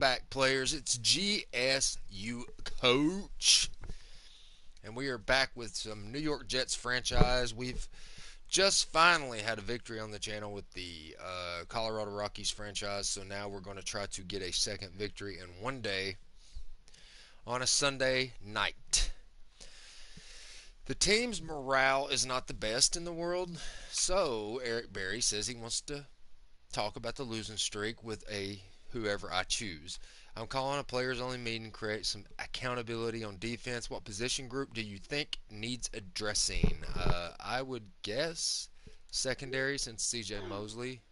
Back, players. It's GSU Coach. And we are back with some New York Jets franchise. We've just finally had a victory on the channel with the Colorado Rockies franchise. So now we're going to try to get a second victory in one day on a Sunday night. The team's morale is not the best in the world. So Eric Berry says he wants to talk about the losing streak with a whoever I choose. I'm calling a players only meeting to create some accountability on defense. What position group do you think needs addressing? I would guess secondary, since CJ Mosley.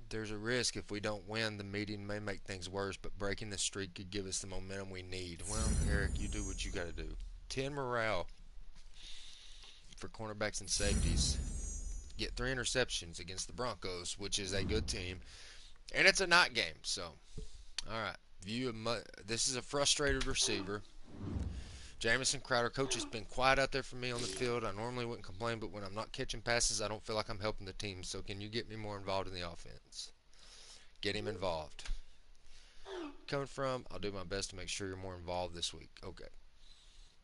There's a risk if we don't win, the meeting may make things worse, but breaking the streak could give us the momentum we need. Well, Eric, you do what you got to do. 10 morale for cornerbacks and safeties. Get 3 interceptions against the Broncos, which is a good team. And it's a night game, so all right. This is a frustrated receiver. Jamison Crowder, coach, has been quiet out there for me on the field. I normally wouldn't complain, but when I'm not catching passes, I don't feel like I'm helping the team. So can you get me more involved in the offense? Get him involved. Coming from, I'll do my best to make sure you're more involved this week. Okay.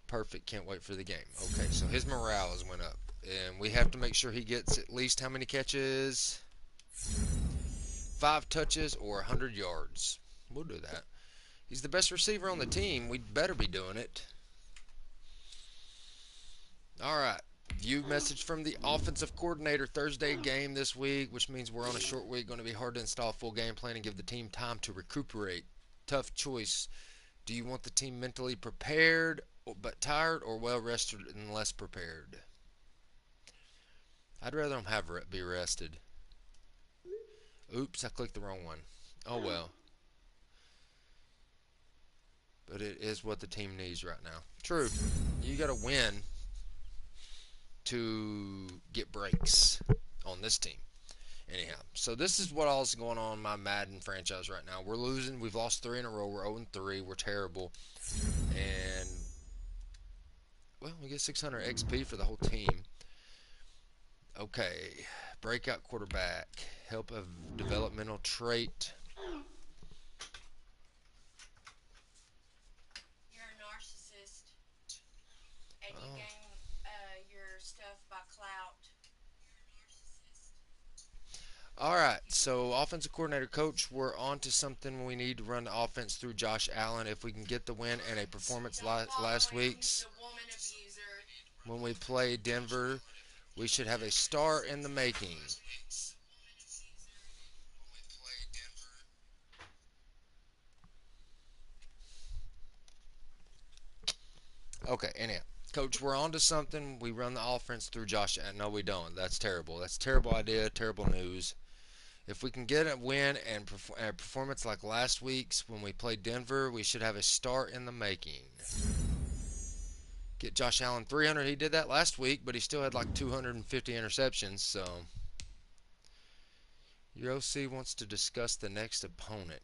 Perfect. Can't wait for the game. Okay, so his morale has went up. And we have to make sure he gets at least how many catches? 5 touches or 100 yards. We'll do that. He's the best receiver on the team. We'd better be doing it. All right. View message from the offensive coordinator. Thursday game this week, which means we're on a short week. Going to be hard to install a full game plan and give the team time to recuperate. Tough choice. Do you want the team mentally prepared but tired, or well rested and less prepared? I'd rather them be rested. Oops, I clicked the wrong one. Oh well. But it is what the team needs right now. True. You got to win to get breaks on this team. Anyhow, so this is what all's going on in my Madden franchise right now. We're losing. We've lost 3 in a row. We're 0-3. We're terrible. And, well, we get 600 XP for the whole team. Okay. Breakout quarterback. Help of developmental trait. You're a narcissist, and you Oh. gain your stuff by clout. All right, so offensive coordinator coach, we're on to something. We need to run the offense through Josh Allen. If we can get the win and a performance Don't follow last him. He's week's a woman abuser. when we play Denver, we should have a star in the making. Okay, anyhow, coach, we're on to something. We run the offense through Josh. No, we don't. That's terrible. That's a terrible idea. Terrible news. If we can get a win and a performance like last week's when we played Denver, we should have a star in the making. Get Josh Allen 300. He did that last week, but he still had like 250 interceptions. So your OC wants to discuss the next opponent.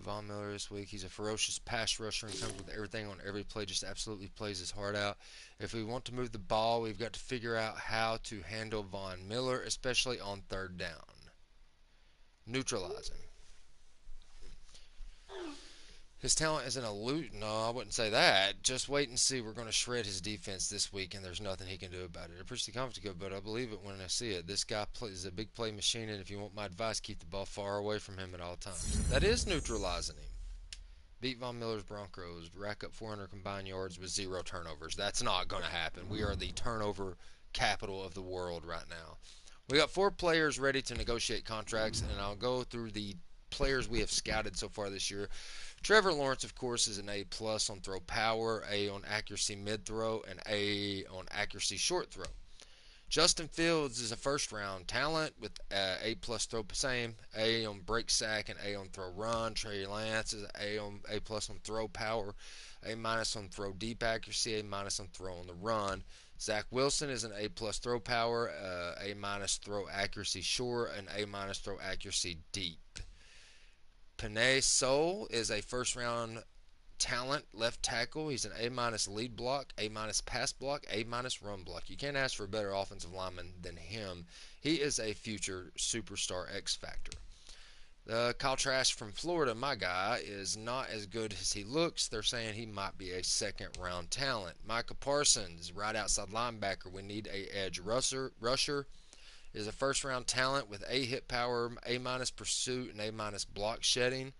Von Miller this week. He's a ferocious pass rusher and comes with everything on every play. Just absolutely plays his heart out. If we want to move the ball, we've got to figure out how to handle Von Miller, especially on third down. Neutralize him. His talent is an elude. No, I wouldn't say that. Just wait and see. We're going to shred his defense this week, and there's nothing he can do about it. I appreciate the confidence, but I believe it when I see it. This guy is a big play machine, and if you want my advice, keep the ball far away from him at all times. That is neutralizing him. Beat Von Miller's Broncos. Rack up 400 combined yards with 0 turnovers. That's not going to happen. We are the turnover capital of the world right now. We got 4 players ready to negotiate contracts, and I'll go through the players we have scouted so far this year. Trevor Lawrence, of course, is an A plus on throw power, A on accuracy mid throw, and A on accuracy short throw. Justin Fields is a first round talent with A plus throw same, A on break sack and A on throw run. Trey Lance is A plus on throw power, A minus on throw deep accuracy, A minus on throw on the run. Zach Wilson is an A plus throw power, A minus throw accuracy short, and A minus throw accuracy deep. Panay Soul is a first round talent left tackle. He's an A minus lead block, A minus pass block, A minus run block. You can't ask for a better offensive lineman than him. He is a future superstar X factor. Kyle Trask from Florida, my guy, is not as good as he looks. They're saying he might be a second round talent. Micah Parsons, right outside linebacker. We need a edge rusher is a first round talent with A hit power, A minus pursuit, and A minus block shedding.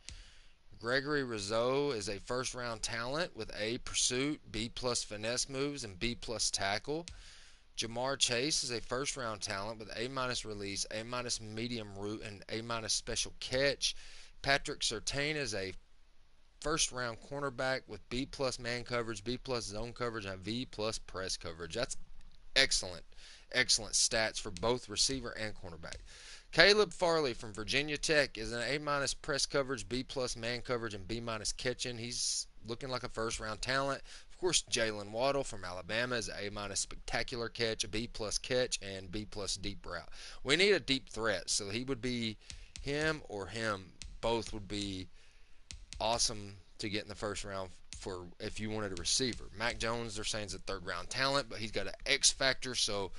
Gregory Rizzo is a first round talent with A pursuit, B plus finesse moves, and B plus tackle. Jamar Chase is a first round talent with A minus release, A minus medium route, and A minus special catch. Patrick Surtain is a first round cornerback with B plus man coverage, B plus zone coverage, and V plus press coverage. That's excellent, excellent stats for both receiver and cornerback. Caleb Farley from Virginia Tech is an A minus press coverage, B plus man coverage, and B minus catching. He's looking like a first round talent. Of course, Jalen Waddle from Alabama is A minus spectacular catch, a B plus catch, and B plus deep route. We need a deep threat, so he would be him or him. Both would be awesome to get in the first round for if you wanted a receiver. Mac Jones, they're saying is a third round talent, but he's got an X factor, so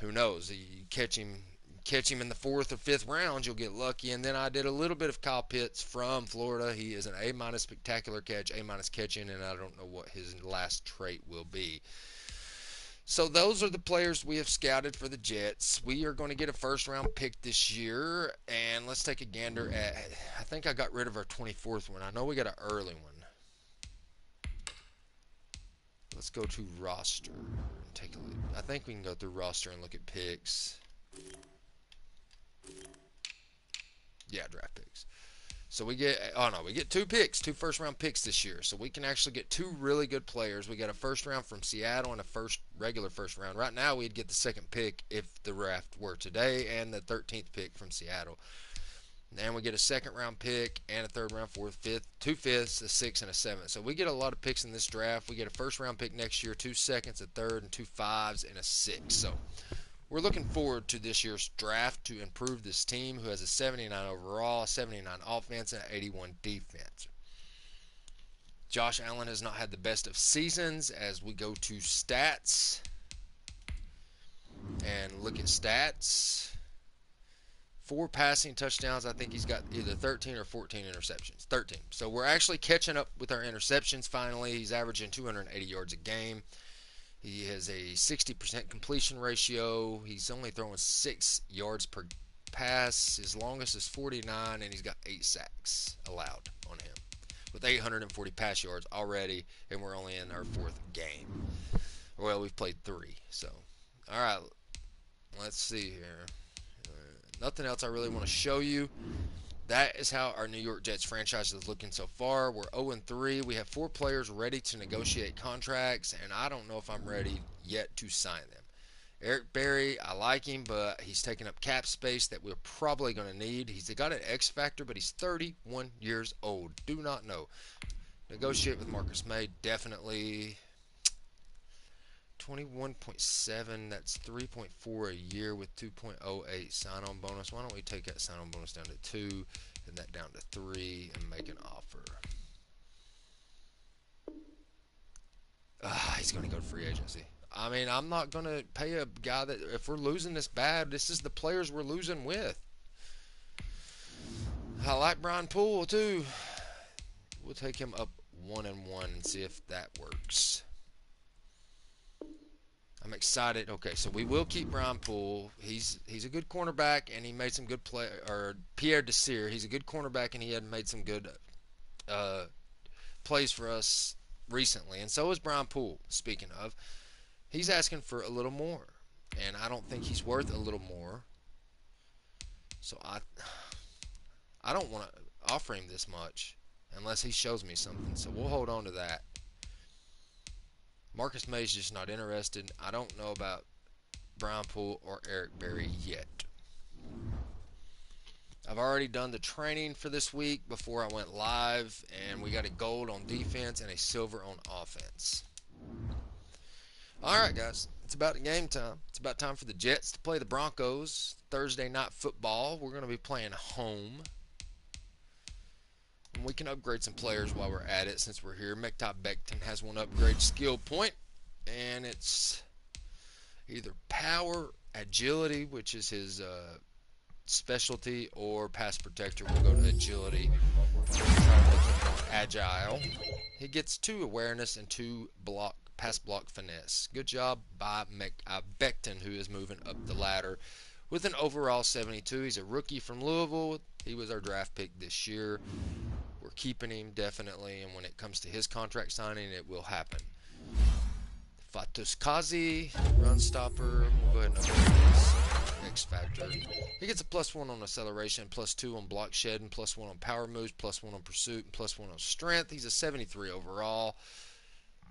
who knows? You catch him in the fourth or fifth round, you'll get lucky. And then I did a little bit of Kyle Pitts from Florida. He is an A minus spectacular catch, A minus catching, and I don't know what his last trait will be. So those are the players we have scouted for the Jets. We are going to get a first round pick this year, and let's take a gander at. I think I got rid of our 24th one. I know we got an early one. Let's go to roster and take a look. I think we can go through roster and look at picks. Yeah, draft picks. So we get we get two picks, two first round picks this year. So we can actually get two really good players. We got a first round from Seattle and a regular first round. Right now we'd get the second pick if the draft were today and the 13th pick from Seattle. And we get a second round pick and a third round, fourth, fifth, two fifths, a sixth, and a seventh. So we get a lot of picks in this draft. We get a first round pick next year, two seconds, a third, and two fives, and a six. So we're looking forward to this year's draft to improve this team who has a 79 overall, 79 offense, and an 81 defense. Josh Allen has not had the best of seasons as we go to stats and look at stats. 4 passing touchdowns. I think he's got either 13 or 14 interceptions. 13. So we're actually catching up with our interceptions finally. He's averaging 280 yards a game. He has a 60% completion ratio. He's only throwing 6 yards per pass. His longest is 49, and he's got 8 sacks allowed on him with 840 pass yards already, and we're only in our 4th game. Well, we've played 3. So, all right, let's see here. Nothing else I really want to show you. That is how our New York Jets franchise is looking so far. We're 0-3. We have 4 players ready to negotiate contracts, and I don't know if I'm ready yet to sign them. Eric Berry, I like him, but he's taking up cap space that we're probably going to need. He's got an X factor, but he's 31 years old. Do not know. Negotiate with Marcus May, definitely. 21.7, that's 3.4 a year with 2.08 sign-on bonus. Why don't we take that sign-on bonus down to 2 and that down to 3 and make an offer? He's going to go to free agency. I mean, I'm not going to pay a guy that, if we're losing this bad, this is the players we're losing with. I like Brian Poole, too. We'll take him up 1-1 and see if that works. I'm excited. Okay, so we will keep Brian Poole. He's a good cornerback, and he made some good play. Or Pierre Desir, he's a good cornerback, and he had made some good plays for us recently. And so is Brian Poole. Speaking of, he's asking for a little more, and I don't think he's worth a little more. So I don't want to offer him this much unless he shows me something. So we'll hold on to that. Marcus May's just not interested. I don't know about Brian Poole or Eric Berry yet. I've already done the training for this week before I went live, and we got a gold on defense and a silver on offense. Alright, guys. It's about game time. It's about time for the Jets to play the Broncos. Thursday night football. We're going to be playing home. And we can upgrade some players while we're at it since we're here. Mektab Becton has one upgrade skill point, and it's either power, agility, which is his specialty, or pass protector. We'll go to agility. Try to make him more agile. He gets 2 awareness and 2 pass block finesse. Good job by Becton, who is moving up the ladder with an overall 72. He's a rookie from Louisville. He was our draft pick this year. We're keeping him definitely, and when it comes to his contract signing, it will happen. Fatus Kazi, run stopper. We'll go ahead and upgrade his X Factor. He gets a +1 on acceleration, +2 on block shed, and +1 on power moves, +1 on pursuit, and +1 on strength. He's a 73 overall.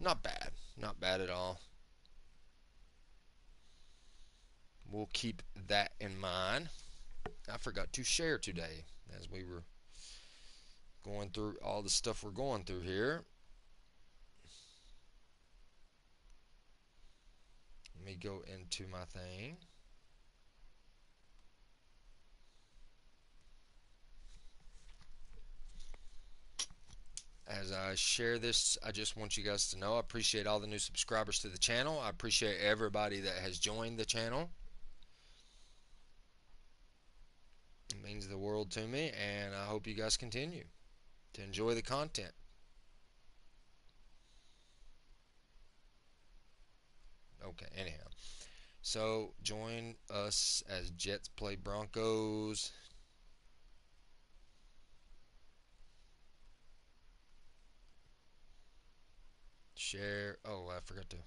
Not bad. Not bad at all. We'll keep that in mind. I forgot to share today as we were going through all the stuff we're going through here. Let me go into my thing. As I share this, I just want you guys to know I appreciate all the new subscribers to the channel. I appreciate everybody that has joined the channel. It means the world to me, and I hope you guys continue to enjoy the content. Okay, anyhow. So join us as Jets play Broncos. Share. Oh, I forgot to.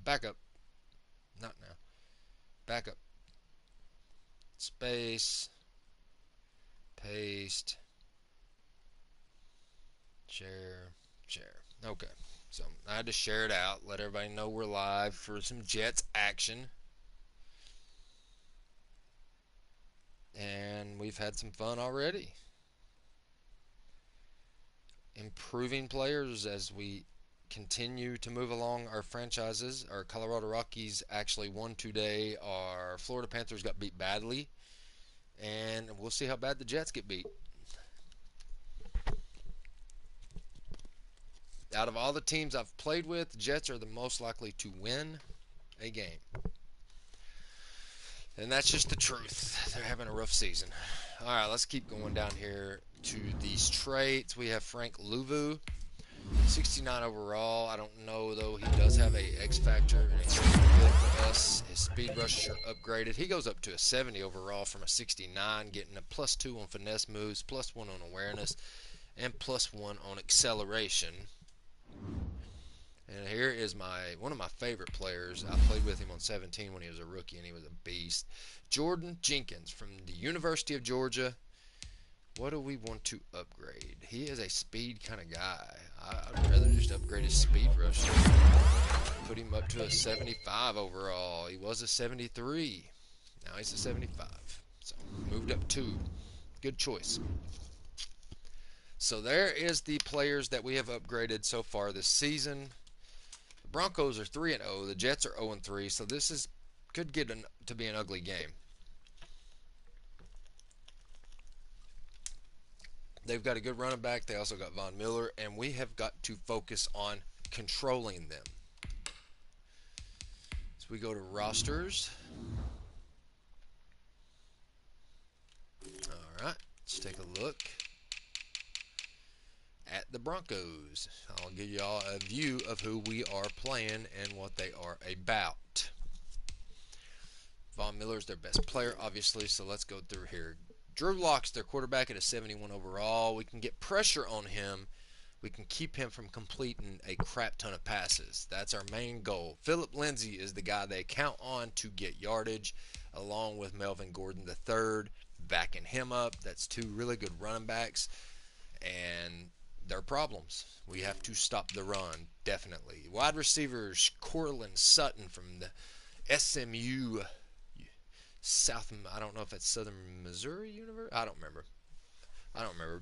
Back up. Not now. Back up. Space. Paste. Share. Share. Okay. So I had to share it out. Let everybody know we're live for some Jets action. And we've had some fun already. Improving players as we continue to move along our franchises. Our Colorado Rockies actually won today. Our Florida Panthers got beat badly. And we'll see how bad the Jets get beat. Out of all the teams I've played with, the Jets are the most likely to win a game. And that's just the truth. They're having a rough season. All right, let's keep going down here to these traits. We have Frank Louvu, 69 overall. I don't know, though. He does have a X Factor, and it's good for us. His speed rushes are upgraded. He goes up to a 70 overall from a 69, getting a +2 on finesse moves, +1 on awareness, and +1 on acceleration. And here is one of my favorite players. I played with him on 17 when he was a rookie, and he was a beast. Jordan Jenkins from the University of Georgia. What do we want to upgrade? He is a speed kind of guy. I'd rather just upgrade his speed rush. Put him up to a 75 overall. He was a 73. Now he's a 75. So moved up 2. Good choice. So there is the players that we have upgraded so far this season. The Broncos are 3-0. The Jets are 0-3. So this could get to be an ugly game. They've got a good running back. They also got Von Miller, and we have got to focus on controlling them. So we go to rosters. All right, let's take a look at the Broncos. I'll give y'all a view of who we are playing and what they are about. Von Miller is their best player, obviously, so let's go through here. Drew Lock's their quarterback at a 71 overall. We can get pressure on him. We can keep him from completing a crap ton of passes. That's our main goal. Philip Lindsay is the guy they count on to get yardage, along with Melvin Gordon III, backing him up. That's 2 really good running backs, and they're problems. We have to stop the run, definitely. Wide receivers, Cortland Sutton from the SMU South, I don't know if it's Southern Missouri University. I don't remember.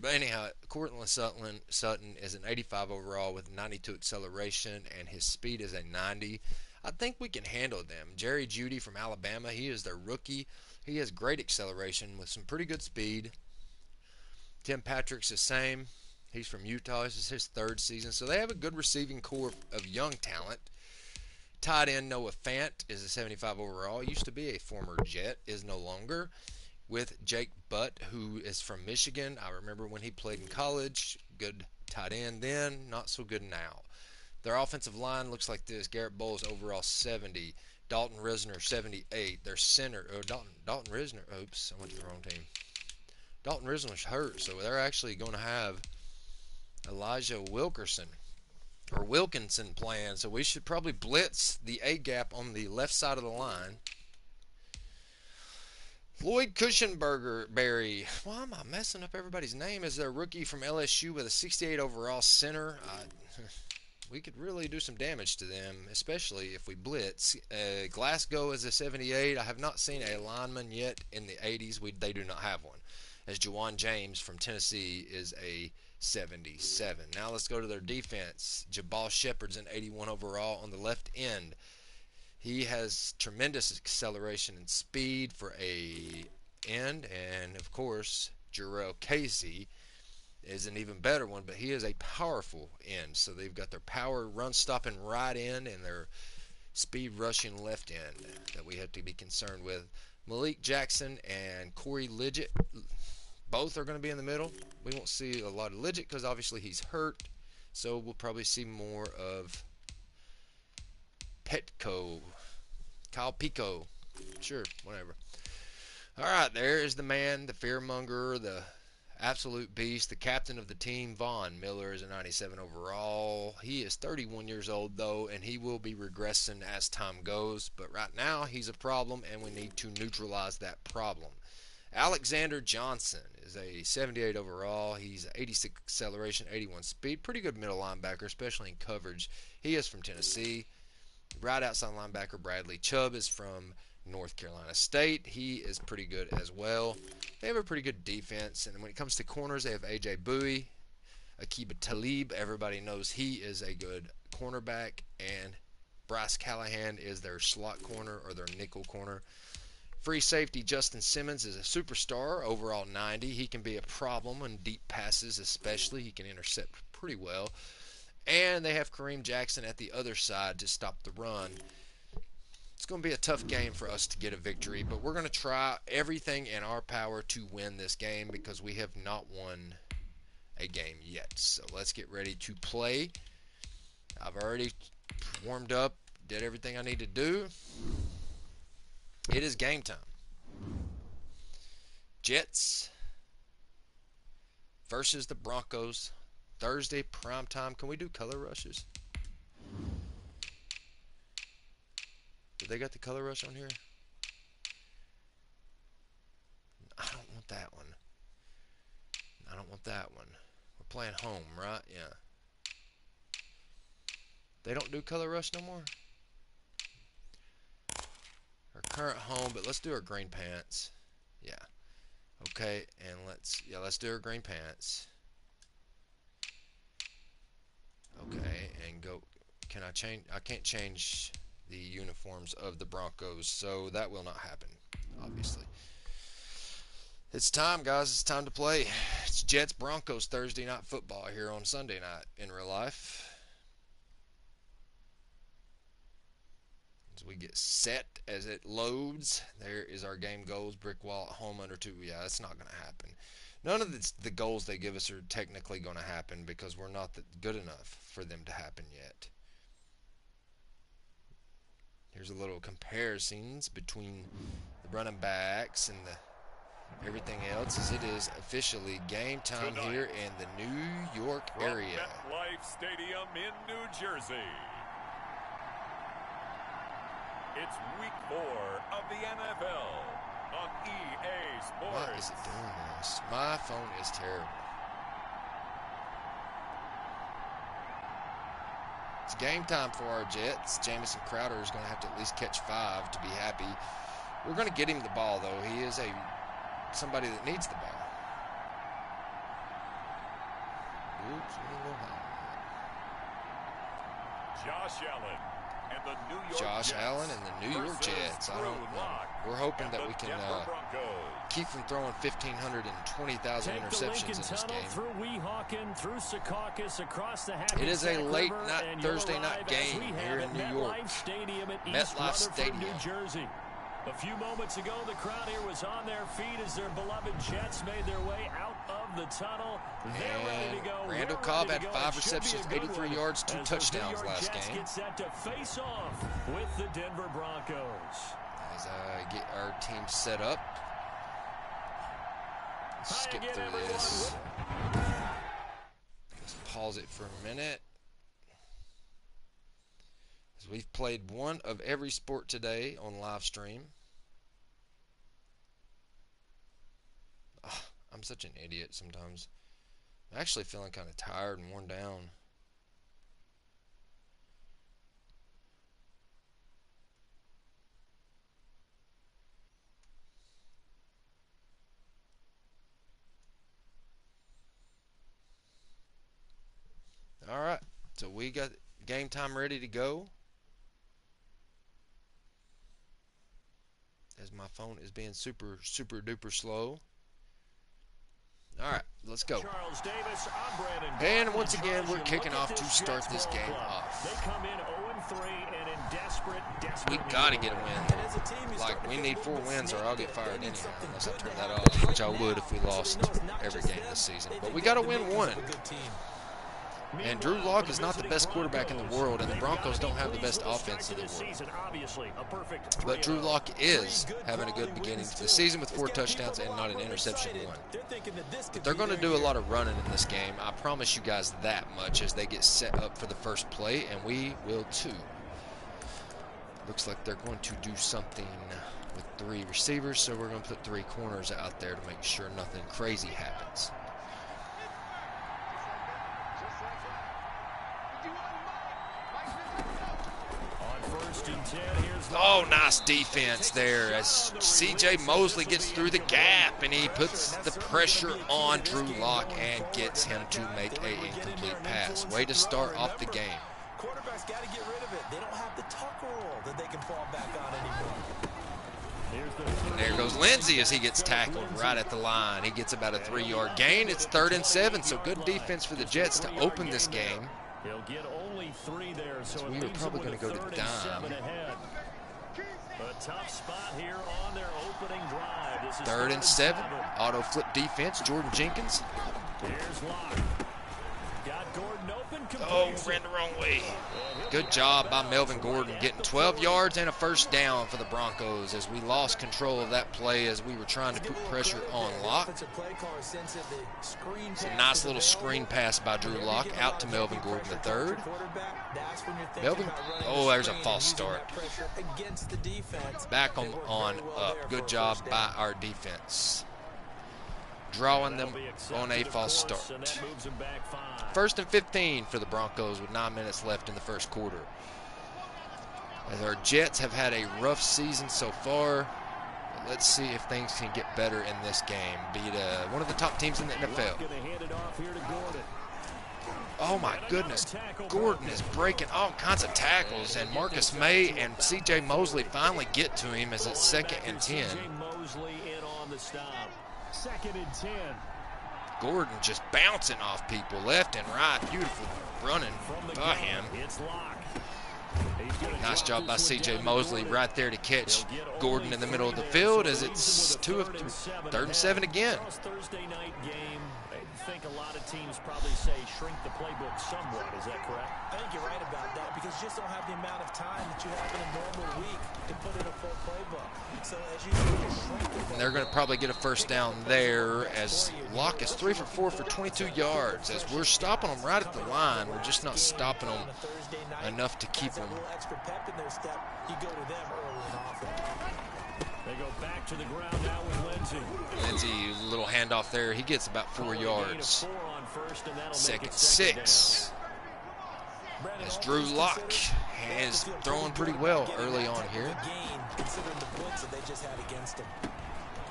But anyhow, Cortland Sutton is an 85 overall with 92 acceleration, and his speed is a 90. I think we can handle them. Jerry Jeudy from Alabama, he is their rookie. He has great acceleration with some pretty good speed. Tim Patrick's the same. He's from Utah. This is his third season. So they have a good receiving core of young talent. Tight end Noah Fant is a 75 overall. Used to be a former Jet, is no longer. With Jake Butt, who is from Michigan. I remember when he played in college. Good tight end then, not so good now. Their offensive line looks like this. Garrett Bowles overall 70. Dalton Risner 78. Their center, Dalton Risner. Oops, I went to the wrong team. Dalton Risner's hurt, so they're actually going to have Elijah Wilkinson playing. So we should probably blitz the A gap on the left side of the line. Floyd Cushenberry. Why am I messing up everybody's name? Is their rookie from LSU with a 68 overall center. We could really do some damage to them, especially if we blitz. Glasgow is a 78. I have not seen a lineman yet in the 80s. They do not have one. As Juwan James from Tennessee is a 77. Now let's go to their defense. Jabal Shepard's an 81 overall on the left end. He has tremendous acceleration and speed for a end, and of course, Jarrell Casey is an even better one, but he is a powerful end. So they've got their power run stopping right end and their speed rushing left end that we have to be concerned with. Malik Jackson and Corey Lidgett, both are going to be in the middle. We won't see a lot of Lidgett because obviously he's hurt, so we'll probably see more of Petco, Kyle Pico, sure, whatever. All right, there is the man, the fearmonger, the absolute beast, the captain of the team. Von Miller is a 97 overall. He is 31 years old, though, and he will be regressing as time goes. But right now, he's a problem, and we need to neutralize that problem. Alexander Johnson is a 78 overall. He's 86 acceleration, 81 speed. Pretty good middle linebacker, especially in coverage. He is from Tennessee. Right outside linebacker Bradley Chubb is from North Carolina State. He is pretty good as well. They have a pretty good defense. And when it comes to corners, they have A.J. Bowie, Akiba Talib. Everybody knows he is a good cornerback. And Bryce Callahan is their slot corner or their nickel corner. Free safety Justin Simmons is a superstar, overall 90. He can be a problem on deep passes especially. He can intercept pretty well. And they have Kareem Jackson at the other side to stop the run. It's going to be a tough game for us to get a victory, but we're going to try everything in our power to win this game because we have not won a game yet. So let's get ready to play. I've already warmed up, did everything I need to do. It is game time. Jets versus the Broncos. Thursday prime time. Can we do color rushes? Do they got the color rush on here? I don't want that one. I don't want that one. We're playing home, right? Yeah. They don't do color rush no more? Our current home, but let's do our green pants. Yeah. Okay, and let's do our green pants. Okay, and go. Can I change? I can't change the uniforms of the Broncos, so that will not happen, obviously. It's time, guys. It's time to play. It's Jets Broncos Thursday night football here on Sunday night in real life. As we get set, as it loads, there is our game goals. Brick wall at home under 2. Yeah, that's not going to happen. None of the goals they give us are technically going to happen because we're not good enough for them to happen yet. Here's a little comparisons between the running backs and everything else as it is officially game time here in the New York area. MetLife Stadium in New Jersey. It's week 4 of the NFL on EA Sports. Why is it doing this? My phone is terrible. It's game time for our Jets. Jamison Crowder is going to have to at least catch 5 to be happy. We're going to get him the ball, though. He is somebody that needs the ball. Oops, Josh Allen and the New York Josh Jets Allen and the New York Jets. I don't know. We're hoping that we can keep from throwing 1,520,000 interceptions in this game. Through Weehawken, through Secaucus, across the It is a late night, Thursday night game here in New York. MetLife Stadium. New Jersey. A few moments ago, the crowd here was on their feet as their beloved Jets made their way out of the tunnel. They're ready to go. Randall Cobb had 5 receptions, 83 yards, 2 touchdowns last game. Get set to face off with the Denver Broncos. As I get our team set up. Let's skip through this. Let's pause it for a minute. As we've played one of every sport today on live stream. I'm such an idiot sometimes. I'm actually feeling kind of tired and worn down. All right, so we got game time ready to go. As my phone is being super duper slow. All right, let's go. Charles Davis, and once again, we're kicking off to start this game off. They come in 0-3 and in desperate we got to get a win. Like, we need 4 wins or I'll get fired anyhow, unless I turn that off, which I would if we lost every game this season. But we got to win one. And Drew Lock is not the best quarterback in the world, and the Broncos don't have the best offense in the world. But Drew Lock is having a good beginning to the season with 4 touchdowns and not an interception one. But they're going to do a lot of running in this game. I promise you guys that much as they get set up for the first play, and we will too. Looks like they're going to do something with 3 receivers, so we're going to put 3 corners out there to make sure nothing crazy happens. Oh, nice defense there as C.J. Mosley gets through the gap and he puts the pressure on Drew Lock and gets him to make an incomplete pass. Way to start off the game. Quarterbacks got to get rid of it. They don't have the tucker roll that they can fall back on anymore. And there goes Lindsey as he gets tackled right at the line. He gets about a 3-yard gain. It's 3rd and 7, so good defense for the Jets to open this game. He'll get only 3 there, so we are probably going to go to dime. A tough spot here on their opening drive. This is 3rd and 7. Auto flip defense. Jordan Jenkins. Here's Locke. Got Gordon open. Oh, ran the wrong way. Good job by Melvin Gordon getting 12 yards and a first down for the Broncos as we lost control of that play as we were trying to put pressure on Locke. It's a nice little screen pass by Drew Lock out to Melvin Gordon III. Melvin, oh, there's a false start. Back on up. Good job by our defense. Drawing them on a false start. 1st and 15 for the Broncos with 9 minutes left in the first quarter. As our Jets have had a rough season so far, let's see if things can get better in this game. Beat one of the top teams in the NFL. Oh my goodness, Gordon is breaking all kinds of tackles, and Marcus May and C.J. Mosley finally get to him as it's 2nd and 10. 2nd and 10. Gordon just bouncing off people left and right. Beautiful running by him. Nice job by C.J. Mosley right there to catch Gordon in the middle of the field as it's 3rd and 7 again. Thursday night game. I think a lot of teams probably say shrink the playbook somewhat. Is that correct? I think you're right about that because you just don't have the amount of time that you have in a normal week to put in a full playbook. So as you shrink and they're going to probably get a first down there as Locke is 3 for 4 for 22 yards. As we're stopping them right at the line, we're just not stopping them enough to keep them. They go back to the ground now with Lindsey. Lindsey, little handoff there. He gets about 4 yards. 2nd 6. As Drew Lock is throwing pretty well early on here.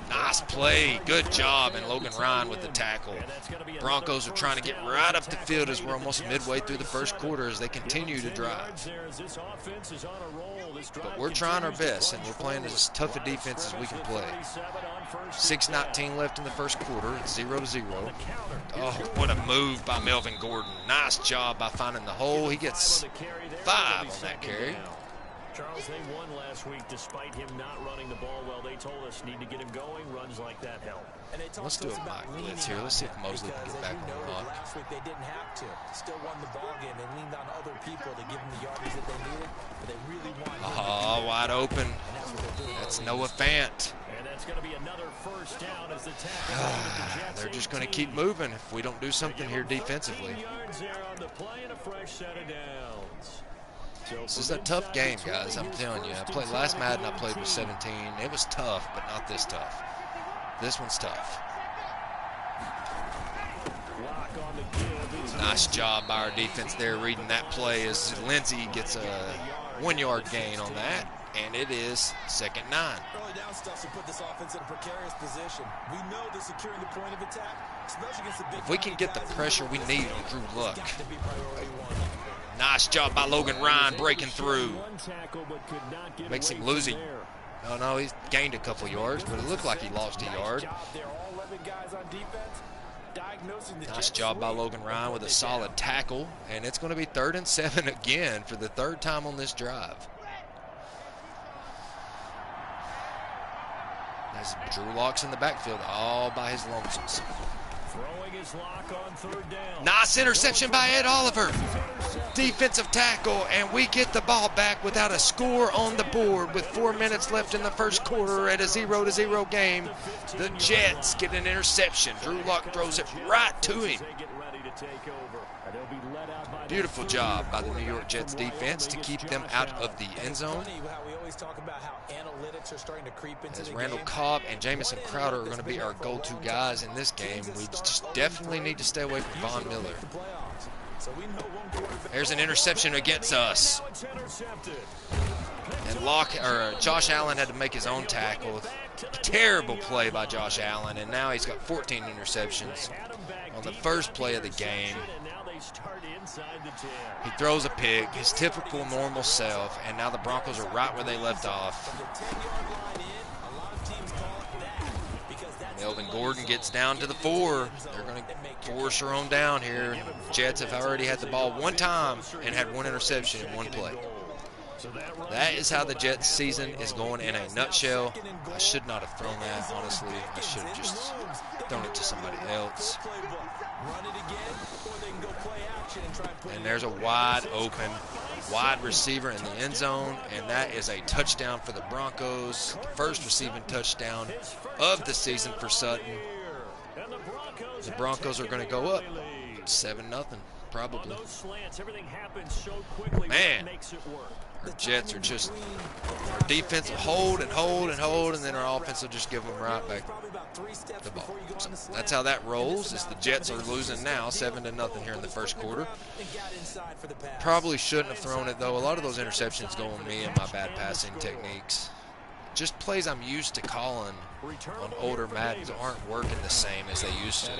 Nice play. Good job. And Logan Ryan with the tackle. Broncos are trying to get right up the field as we're almost midway through the first quarter as they continue to drive. But we're trying our best, and we're playing as tough a defense as we can play. 6:19 left in the first quarter. It's 0-0. Oh, what a move by Melvin Gordon. Nice job by finding the hole. He gets 5 on that carry. Charles, they won last week despite him not running the ball well. They told us need to get him going. Runs like that help. Let's do a mock blitz here. Let's see if Mosley can get back on the mock. Last week they didn't have to. Still won the ball game. They leaned on other people to give them the yardage that they needed, but they really wanted. Oh, wide open. That's Noah Fant. And that's going to be another first down as the tackle. They're just going to keep moving if we don't do something here defensively. This is a tough game, guys. I'm telling you. I played last Madden. I played with 17. It was tough, but not this tough. This one's tough. Nice job by our defense there reading that play as Lindsey gets a 1-yard gain on that. And it is 2nd and 9. Early down stuff to put this offense in a precarious position. We know they're securing the point of attack, especially against the big. If we can get the pressure we need on Drew Luck. Nice job by Logan Ryan breaking through. Makes him lose it. No, he's gained a couple yards, but it looked like he lost a yard. Nice job by Logan Ryan with a solid tackle. And it's going to be 3rd and 7 again for the 3rd time on this drive. As Drew Lock's in the backfield all by his lonesomes. Nice interception by Ed Oliver. Defensive tackle, and we get the ball back without a score on the board with 4 minutes left in the first quarter at a 0-0 game. The Jets get an interception. Drew Lock throws it right to him. Beautiful job by the New York Jets defense to keep them out of the end zone. As Randall Cobb and Jamison Crowder are going to be our go-to guys in this game, we just definitely need to stay away from Von Miller. There's an interception against us. And Josh Allen had to make his own tackle. Terrible play by Josh Allen, and now he's got 14 interceptions on the first play of the game. He throws a pick, his typical normal self, and now the Broncos are right where they left off. Melvin Gordon gets down to the 4. They're going to force her on down here. Jets have already had the ball one time and had 1 interception in 1 play. That is how the Jets season is going in a nutshell. I should not have thrown that, honestly. I should have just thrown it to somebody else. And there's a wide open wide receiver in the end zone, and that is a touchdown for the Broncos. The first receiving touchdown of the season for Sutton. The Broncos are going to go up 7-0, probably. Man, our Jets are just, our defense will hold and hold and hold, and then our offense will just give them right back the ball. So that's how that rolls. Is the Jets are losing now 7-0 here in the first quarter. Probably shouldn't have thrown it though. A lot of those interceptions go on me and my bad passing techniques. Just plays I'm used to calling on older Maddens aren't working the same as they used to.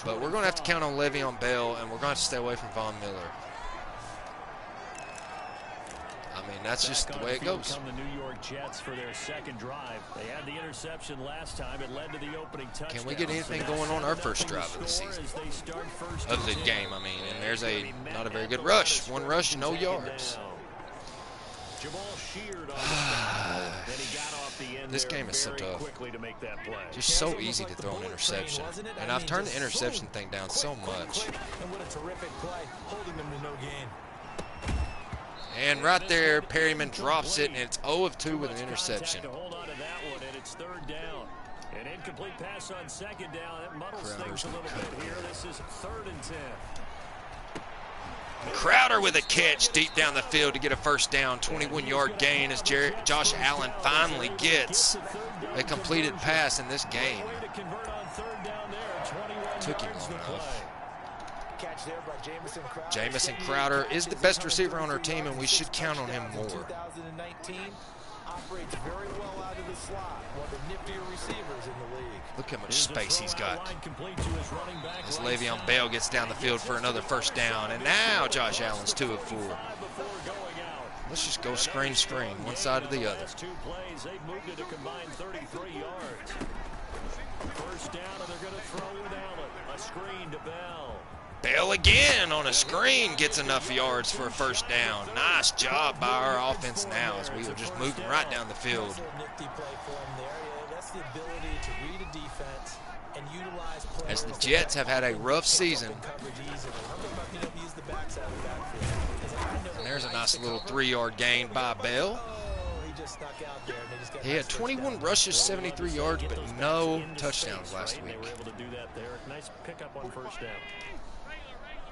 But we're going to have to count on Le'Veon Bell, and we're going to have to stay away from Von Miller. I mean, that's just the way it goes. The New York Jets for their second drive. They had the interception last time. It led to the opening touchdown. Can we get anything going on our first drive of the season? Of the game, I mean. And there's not a very good rush. 1 rush, no yards. This game is so tough. Just so easy to throw an interception. And I've turned the interception thing down so much. And right there, Perryman drops it, and it's 0 of 2 with an interception. An incomplete pass on 2nd down. That muddles things a little bit here. This is 3rd and 10. Crowder with a catch deep down the field to get a first down. 21-yard gain as Josh Allen finally gets a completed pass in this game. Took him long enough. Jamison Crowder is the best receiver on our team, and we should count on him more. operates very well out of the slot. One of the niftier receivers in the league. Look how much space he's got. Complete to his running back As right Le'Veon side. Bell gets down the field for another first down. And now Josh Allen's 2 of 4. Let's just go screen, one side or the other. Last 2 plays, they've moved it a combined 33 yards. First down, and they're going to throw with Allen. A screen to Bell. Bell again on a screen gets enough yards for a first down. Nice job by our offense now as we are just moving right down the field. As the Jets have had a rough season. And there's a nice little 3-yard gain by Bell. He had 21 rushes, 73 yards, but no touchdowns last week. Nice pickup on first down.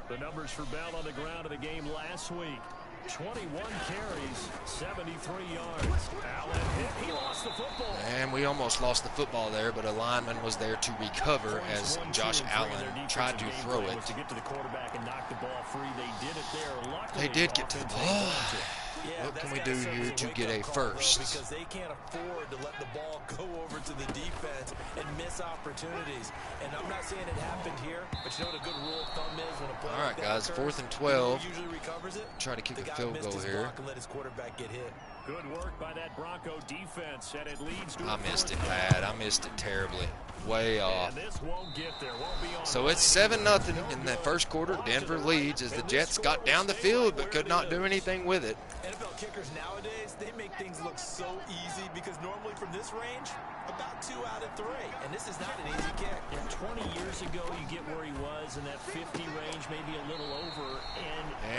The numbers for Bell on the ground of the game last week. 21 carries, 73 yards. Allen hit. He lost the football. And we almost lost the football there, but a lineman was there to recover as Josh Allen tried to throw it. To get to the quarterback and knock the ball free. They did it there. Luckily, They did get to the ball. What can we do here to get a first? Because they can't afford to let the ball go over to the defense and miss opportunities. And I'm not saying it happened here, but you know what a good rule of thumb is when a play All right, like that guys, occurs? 4th and 12. Usually recovers it. Try to kick The a guy field missed goal his here. block and let his quarterback get hit. Good work by that Bronco defense, and it leads to I missed it bad. I missed it terribly. Way off. This won't get there. Won't be on So it's 7-0 in the first quarter. Denver leads as the Jets got down the field but could not do anything with it. NFL kickers nowadays, they make things look so easy because normally from this range, about 2 out of 3. And this is not an easy kick. Yeah, 20 years ago, you get where he was in that 50 range, maybe a little over.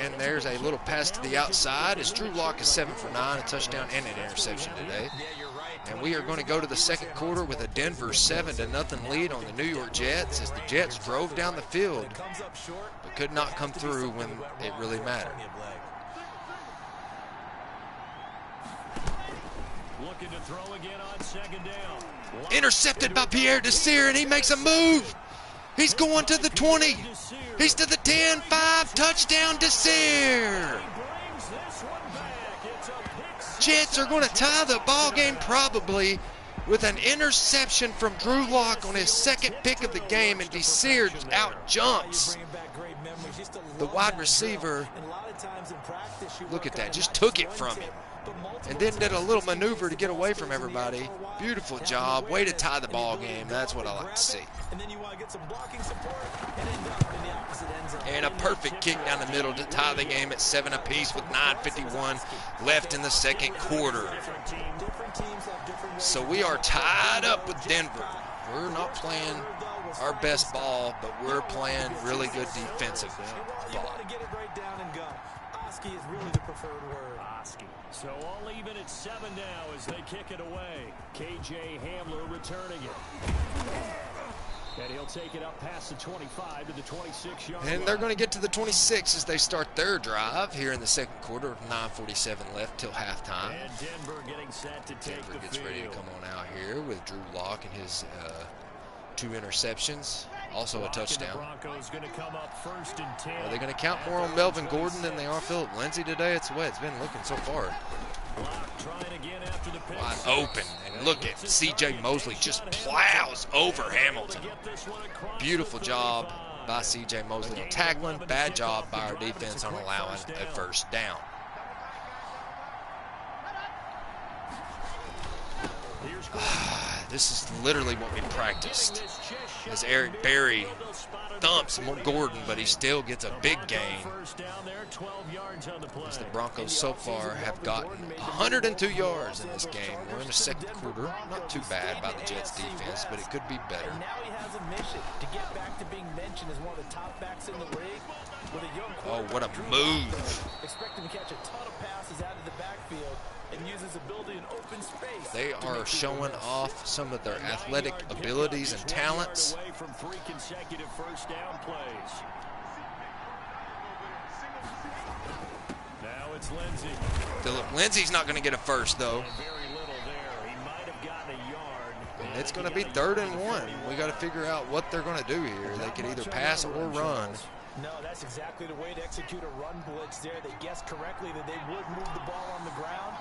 And there's a little pass to the outside as Drew Lock is 7 for 9, a touchdown and an interception today. Yeah, you're right. And we are going to go to the second quarter with a Denver 7-0 lead on the New York Jets as the Jets drove down the field but could not come through when it really mattered. Looking to throw again on second down. Intercepted by Pierre Desir, and he makes a move. He's going to the 20. He's to the 10, 5, touchdown Desir. Jets are going to tie the ball game probably with an interception from Drew Lock on his second pick of the game, and Desir out jumps the wide receiver. Look at that, just took it from him and then did a little maneuver to get away from everybody. Beautiful job, way to tie the ball game. That's what I like to see. And a perfect kick down the middle to tie the game at 7 apiece with 9:51 left in the second quarter. So we are tied up with Denver. We're not playing our best ball, but we're playing really good defensive ball. Oski is really the preferred word. Oski. So all even at 7 now as they kick it away. KJ Hamler returning it. And he'll take it up past the 25 to the 26-yard line. And they're going to get to the 26 as they start their drive here in the second quarter with 9:47 left till halftime. And Denver getting set to take Denver the gets field. ready to come on out here with Drew Lock and his 2 interceptions. Also a touchdown. Broncos going to come up 1st and 10. Are they going to count more on Melvin Gordon than they are Philip Lindsay today? It's the way it's been looking so far. Lock trying again after the pick. Wide open. And look at C.J. Mosley just plows over Hamilton. Beautiful job by C.J. Mosley on tackling. Bad job by our defense on allowing a first down. This is literally what we practiced. As Eric Berry thumps Gordon, but he still gets a big gain. As the Broncos so far have gotten 102 yards in this game. We're in the second quarter. Not too bad by the Jets defense, but it could be better. And now he has a mission to get back to being mentioned as one of the top backs in the league. With a young Oh, what a move. Expect him to catch a ton of passes out of the backfield and use his ability in open space. They are showing off some of their athletic abilities and talents. Away from 3 consecutive first down plays. Now it's Lindsay. Philip Lindsay's not going to get a first, though. Very little there. He might have gotten a yard. And it's going to be 3rd and 1. We got to figure out what they're going to do here. They could either pass or run. No, that's exactly the way to execute a run blitz there. They guessed correctly that they would move the ball on the ground,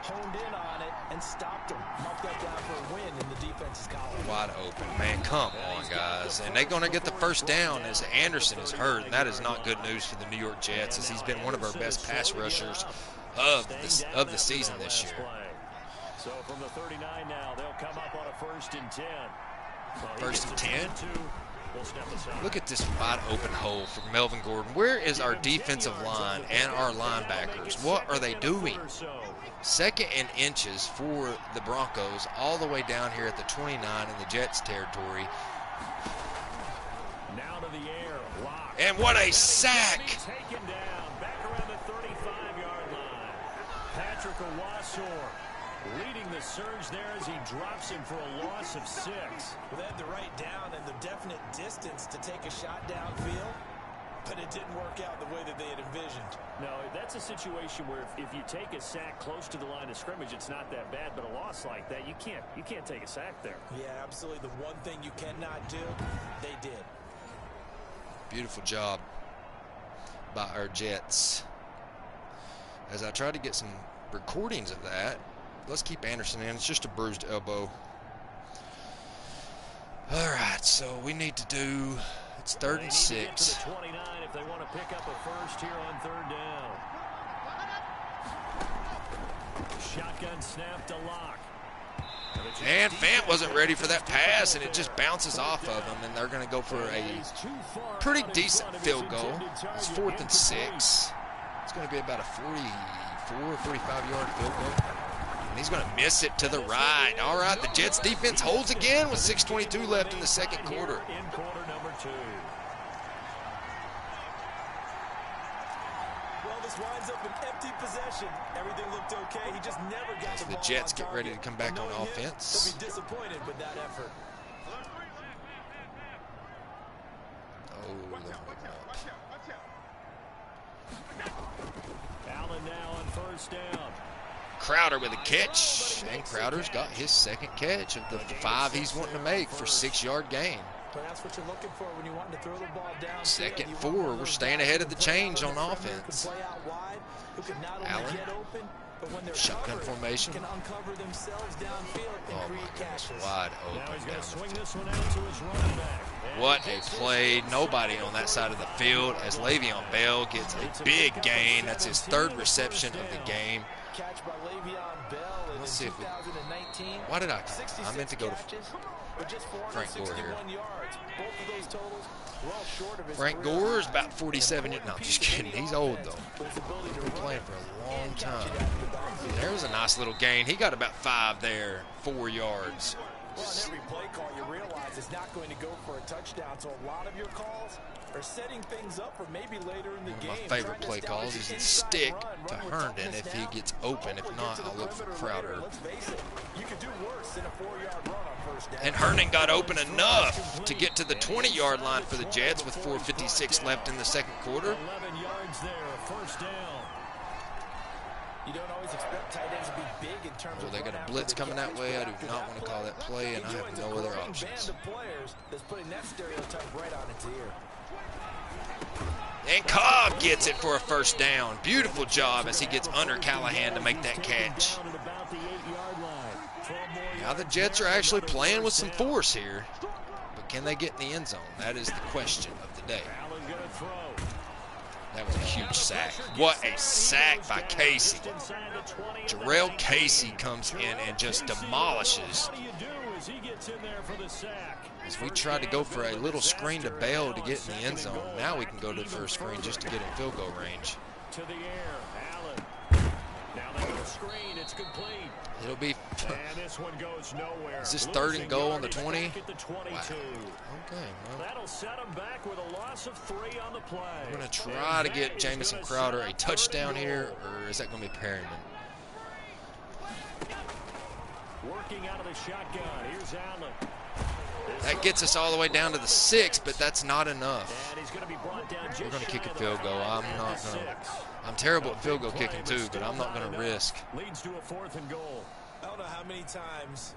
honed in on it and stopped him. Marked that down for a win in the defense's column. Wide open, man. Come on, guys. And they're going to get the first down as Anderson is hurt, and that is not good news for the New York Jets, as he's been one of our best pass rushers of the season this year. So from the 39 now, they'll come up on a 1st and 10. First and 10? We'll step aside. Look at this wide open hole for Melvin Gordon. Where is our defensive line and our linebackers? What are they doing? 2nd and inches for the Broncos all the way down here at the 29 in the Jets territory. Now to the air, lock. And what a sack! Taken down, back around the 35-yard line. Patrick Owasor leading the surge there as he drops him for a loss of 6. Well, they had the right down and the definite distance to take a shot downfield, but it didn't work out the way that they had envisioned. No, that's a situation where if you take a sack close to the line of scrimmage, it's not that bad, but a loss like that, you can't take a sack there. Yeah, absolutely. The one thing you cannot do, they did. Beautiful job by our Jets. As I try to get some recordings of that, let's keep Anderson in. It's just a bruised elbow. All right, so we need to do, it's 3rd and 6. They need to get to the 29 if they want to pick up a first here on 3rd down. Shotgun snap to Lock. And Fant wasn't ready for that pass, and it just bounces off of him, and they're going to go for a pretty decent field goal. It's 4th and 6. It's going to be about a 44 or 45-yard field goal. And he's going to miss it to the right. All right, the Jets defense holds again with 6:22 left in the 2nd quarter. In quarter number 2. Well, this winds up an empty possession. Everything looked okay. He just never got the The ball Jets on get target. ready to come back on Knowing him, offense. He'll be disappointed with that effort. Oh, they're Allen now on 1st down. Crowder with a catch, and Crowder's got his 2nd catch of the 5 he's wanting to make for 6-yard gain. But that's what you're looking for when you want to throw the ball down. 2nd and 4. We're staying ahead of the change on offense. Allen, shotgun formation. Can uncover themselves downfield and Oh my create goodness, gashes. wide Now open he's going down to the swing field. this one out to his running back. What a play. Nobody on that side of the field as Le'Veon Bell gets a big gain. That's his 3rd reception of the game. Catch by Le'Veon Bell in Let's see if we, 2019. why did I meant to go to catches, but just Frank Gore here. 461 yards. Both of those totals well short of his Frank career Gore is high. about 47. No, I'm just kidding. He's old, though. But his ability to Been run playing for a long and catch time. it out of the backfield. There was a nice little gain. He got about 5 there, 4 yards. Well, on every play call, you realize it's not going to go for a touchdown. So a lot of your calls are setting things up for maybe later in the One of game. my favorite Trying to play establish calls an is to inside stick run to with Herndon toughness if he now, gets open. If or get not, to the I'll look for perimeter Crowder. later. Let's face it, you could do worse than a 4-yard run on 1st down. And Herndon got open enough to get to the 20-yard line for the Jets with 4:56 left in the 2nd quarter. 11 yards there, a 1st down. You don't always expect tight ends to be big in terms Well, of they got run a after blitz the coming that catch, way. but I do after not want to call that play, and I he have joins no a other growing options. band of players that's putting that stereotype right on its ear. And Cobb gets it for a 1st down. Beautiful job as he gets under Callahan to make that catch. Down at about the 8-yard line. 12 more Now the yards Jets are there for actually another playing with 1st some down. force here. But can they get in the end zone? That is the question of the day. Allen going to throw. That was a huge sack. What a sack by Casey. Jarrell Casey comes in and just demolishes. What do you do as he gets in there for the sack? As we tried to go for a little screen to Bell to get in the end zone, now we can go to the first screen just to get in field goal range. To the air, Allen. Now they go screen, it's complete. It'll be, And this one goes nowhere. is this 3rd and goal on the 20? Back at the 22. Wow. Okay, well, That'll set him back with a loss of 3 on the play. we're going to try to get Jamison Crowder a touchdown here, or is that going to be Perryman? Working out of the shotgun. Here's Allen. That gets us all the way down to the 6, but that's not enough. And he's going to be brought down just We're going to kick shy a of the field goal. 5 I'm at not the going to. 6. I'm terrible at field goal kicking too, but I'm not going to risk. Leads to a 4th and goal. I don't know how many times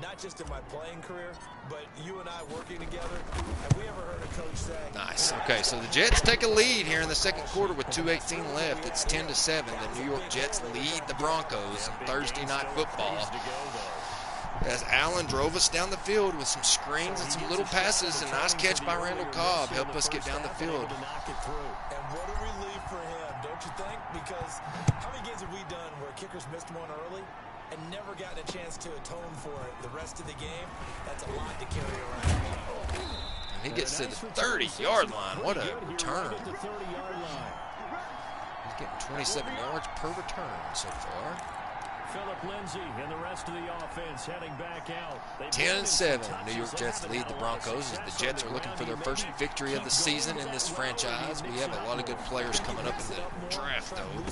not just in my playing career, but you and I working together. Have we ever heard a coach say? Nice. Okay, so the Jets take a lead here in the second quarter with 2:18 left. It's 10-7. The New York Jets lead the Broncos in Thursday Night Football. As Allen drove us down the field with some screens and some little passes, a nice catch by Randall Cobb helped us get down the field. And what a relief for him, don't you think? Because how many games have we done where kickers missed one early and never gotten a chance to atone for it the rest of the game? That's a lot to carry around. And he gets to the 30-yard line. What a return. He's getting 27 yards per return so far. Philip Lindsay and the rest of the offense heading back out. 10-7. New York Jets lead the Broncos as the Jets are looking for their first victory of the season in this franchise. We have a lot of good players coming up in the draft, though.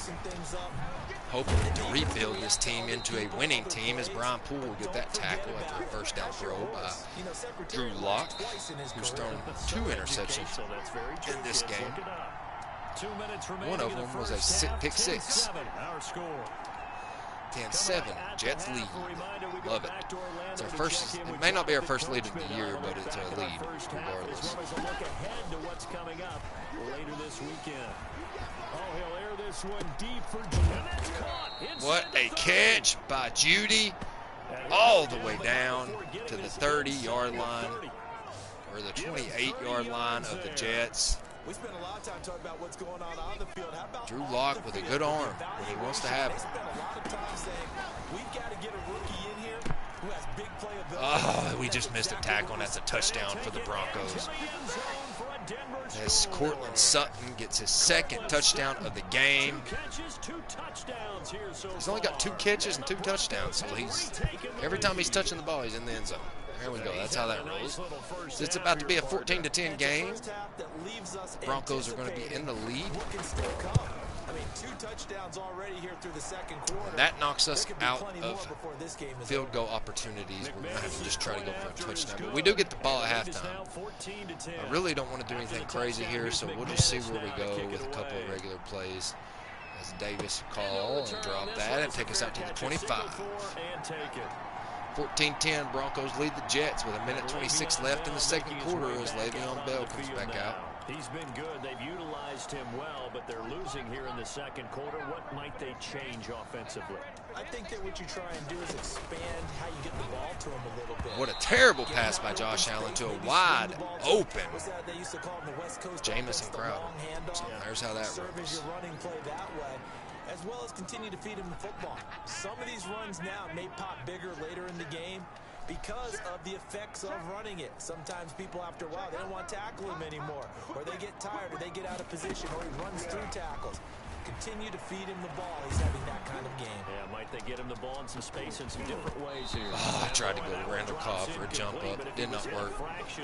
Hoping to rebuild this team into a winning team as Brian Poole will get that tackle after a first down throw by Drew Lock, who's thrown 2 interceptions in this game. One of them was a pick six. 10-7, Jets lead. Love it. It's our first. It may not be our first lead of the year, but it's a lead regardless. What a catch by Judy, all the way down to the 30-yard line, or the 28-yard line of the Jets. We spent a lot of time talking about what's going on the field. How about Drew Lock with a good arm when he wants to have it. spent a lot of time saying we've got to get a rookie in here who has big playability. Oh, we just missed a tackle, and that's a touchdown for the Broncos. As Cortland Sutton gets his second touchdown of the game. He's only got 2 catches and 2 touchdowns, so every time he's touching the ball, he's in the end zone. There we go. That's how that rolls. It's about to be a 14-10 game. Broncos are going to be in the lead. I mean, 2 touchdowns already here through the second quarter. And that knocks us out of field goal opportunities. We're going to have to just try to go for a touchdown. But we do get the ball at halftime. I really don't want to do anything crazy here, so we'll just see where we go with a couple of regular plays. As Davis call and drop that and take us out to the 25. 14-10, Broncos lead the Jets with 1:26 left in the second quarter as Le'Veon Bell comes back out. He's been good. They've utilized him well, but they're losing here in the second quarter. What might they change offensively? I think that what you try and do is expand how you get the ball to him a little bit. What a terrible pass by Josh Allen to a wide open Jamison Crowder. So there's how that rolls. Your running play that way, as well as continue to feed him the football. Some of these runs now may pop bigger later in the game because of the effects of running it. Sometimes people, after a while, they don't want to tackle him anymore, or they get tired, or they get out of position, or he runs through tackles. Continue to feed him the ball. He's having that kind of game. Yeah, might they get him the ball in some space in some different ways here. Oh, I tried to go to Randall Cobb for a jump up. It did not work.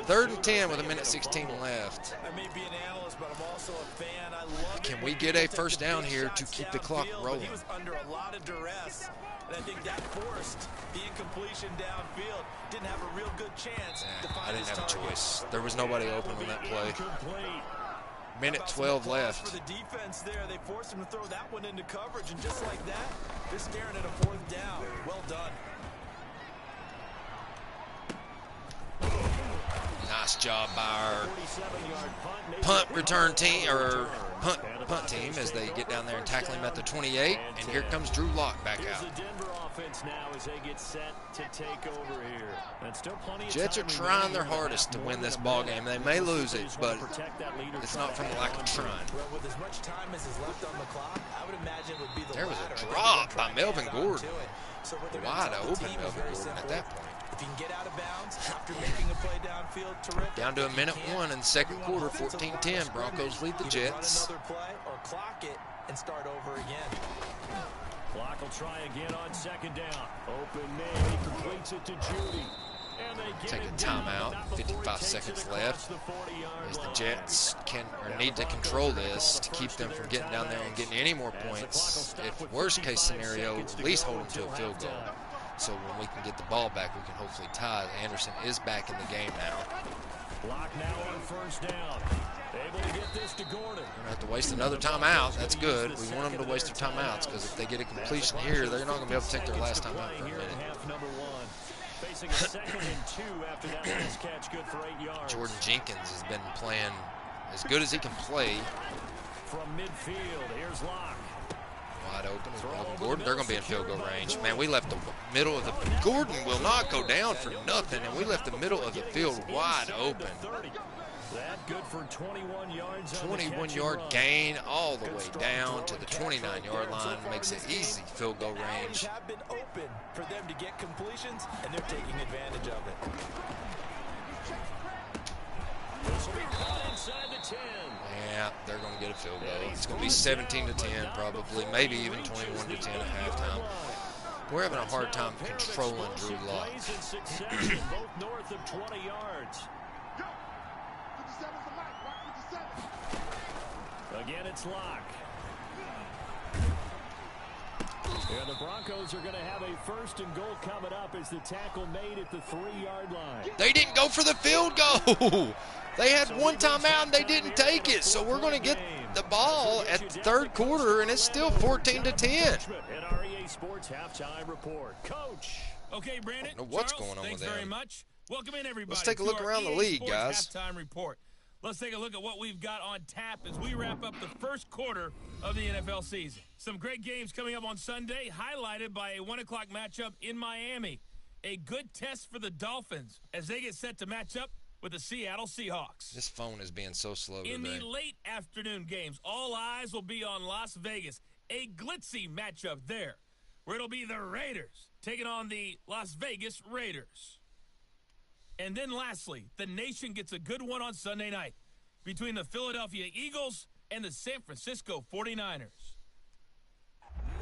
3rd and 10 with 1:16 left. I may be an analyst, but I'm also a fan. I love Can we get a first down here to keep the clock rolling? He was under a lot of duress, and I think that forced the incompletion downfield. Didn't have a real good chance to find I didn't have a target. choice. There was nobody open on that play. 1:12 left. For the defense there, they forced him to throw that one into coverage, and just like that, they're staring at a 4th down. Well done. Nice job by our punt return team, or punt team, as they get down there and tackle him at the 28. And here comes Drew Lock back out. Jets are trying their hardest to win this ball game. They may lose it, but it's not from the lack of trying. With as much time as is left on the clock, I would imagine it would be the There was latter. a drop by Melvin Gordon. So what they're gonna Wide tell the open team is Melvin very Gordon at simple. that point. If you can get out of bounds after making a play downfield, terrific. Down to 1:01 in the second quarter, 14-10. Broncos lead the Jets. Another play or clock it and start over again. Clock will try again on 2nd down. Open man, he completes it to Judy. And they get Take a it down, timeout, not before he 55 takes it seconds across left, the 40-yard as the line. Jets need to control this to keep them from getting down there and getting any more points. If worst case scenario, at least hold them to a field goal. So when we can get the ball back, we can hopefully tie. Anderson is back in the game now. Block now on 1st down. Able to get this to Gordon. We're going to have to waste another timeout. That's good. We want them to waste their timeouts, because if they get a completion here, they're not going to be able to take their last timeout for a minute. Facing a 2nd and 2 after that last catch, good for 8 yards. Jordan Jenkins has been playing as good as he can play. From midfield, here's Locke. Wide open is Melvin Gordon. They're going to be in field goal range. Man, we left the middle of the... Gordon will not go down for nothing, and we left the middle of the field wide open. That good for 21 yards. 21-yard gain all the way down to the 29-yard line. Makes it easy field goal range. Have been open for them to get completions, and they're taking advantage of it. This will be caught inside the 10. Yeah, they're going to get a field goal. It's going to be 17-10 probably, maybe even 21-10 at halftime. We're having a hard time controlling Drew Lock. Both north of 20 yards. Again, it's Locke. Yeah, the Broncos are going to have a 1st and goal coming up as the tackle made at the 3-yard line. They didn't go for the field goal. They had one timeout and they didn't take it. So we're going to get the ball at the 3rd quarter, and it's still 14-10. At REA Sports Halftime Report. Coach. Okay, Brandon. I don't know what's Charles, going on thanks with very them. much. Welcome in, everybody. Let's take a look to our around the EA league, Sports guys. Halftime Report. Let's take a look at what we've got on tap as we wrap up the 1st quarter of the NFL season. Some great games coming up on Sunday, highlighted by a 1 o'clock matchup in Miami. A good test for the Dolphins as they get set to match up with the Seattle Seahawks. This phone is being so slow today. In the late afternoon games, all eyes will be on Las Vegas. A glitzy matchup there, where it'll be the Raiders taking on the Las Vegas Raiders. And then lastly, the nation gets a good one on Sunday night between the Philadelphia Eagles and the San Francisco 49ers.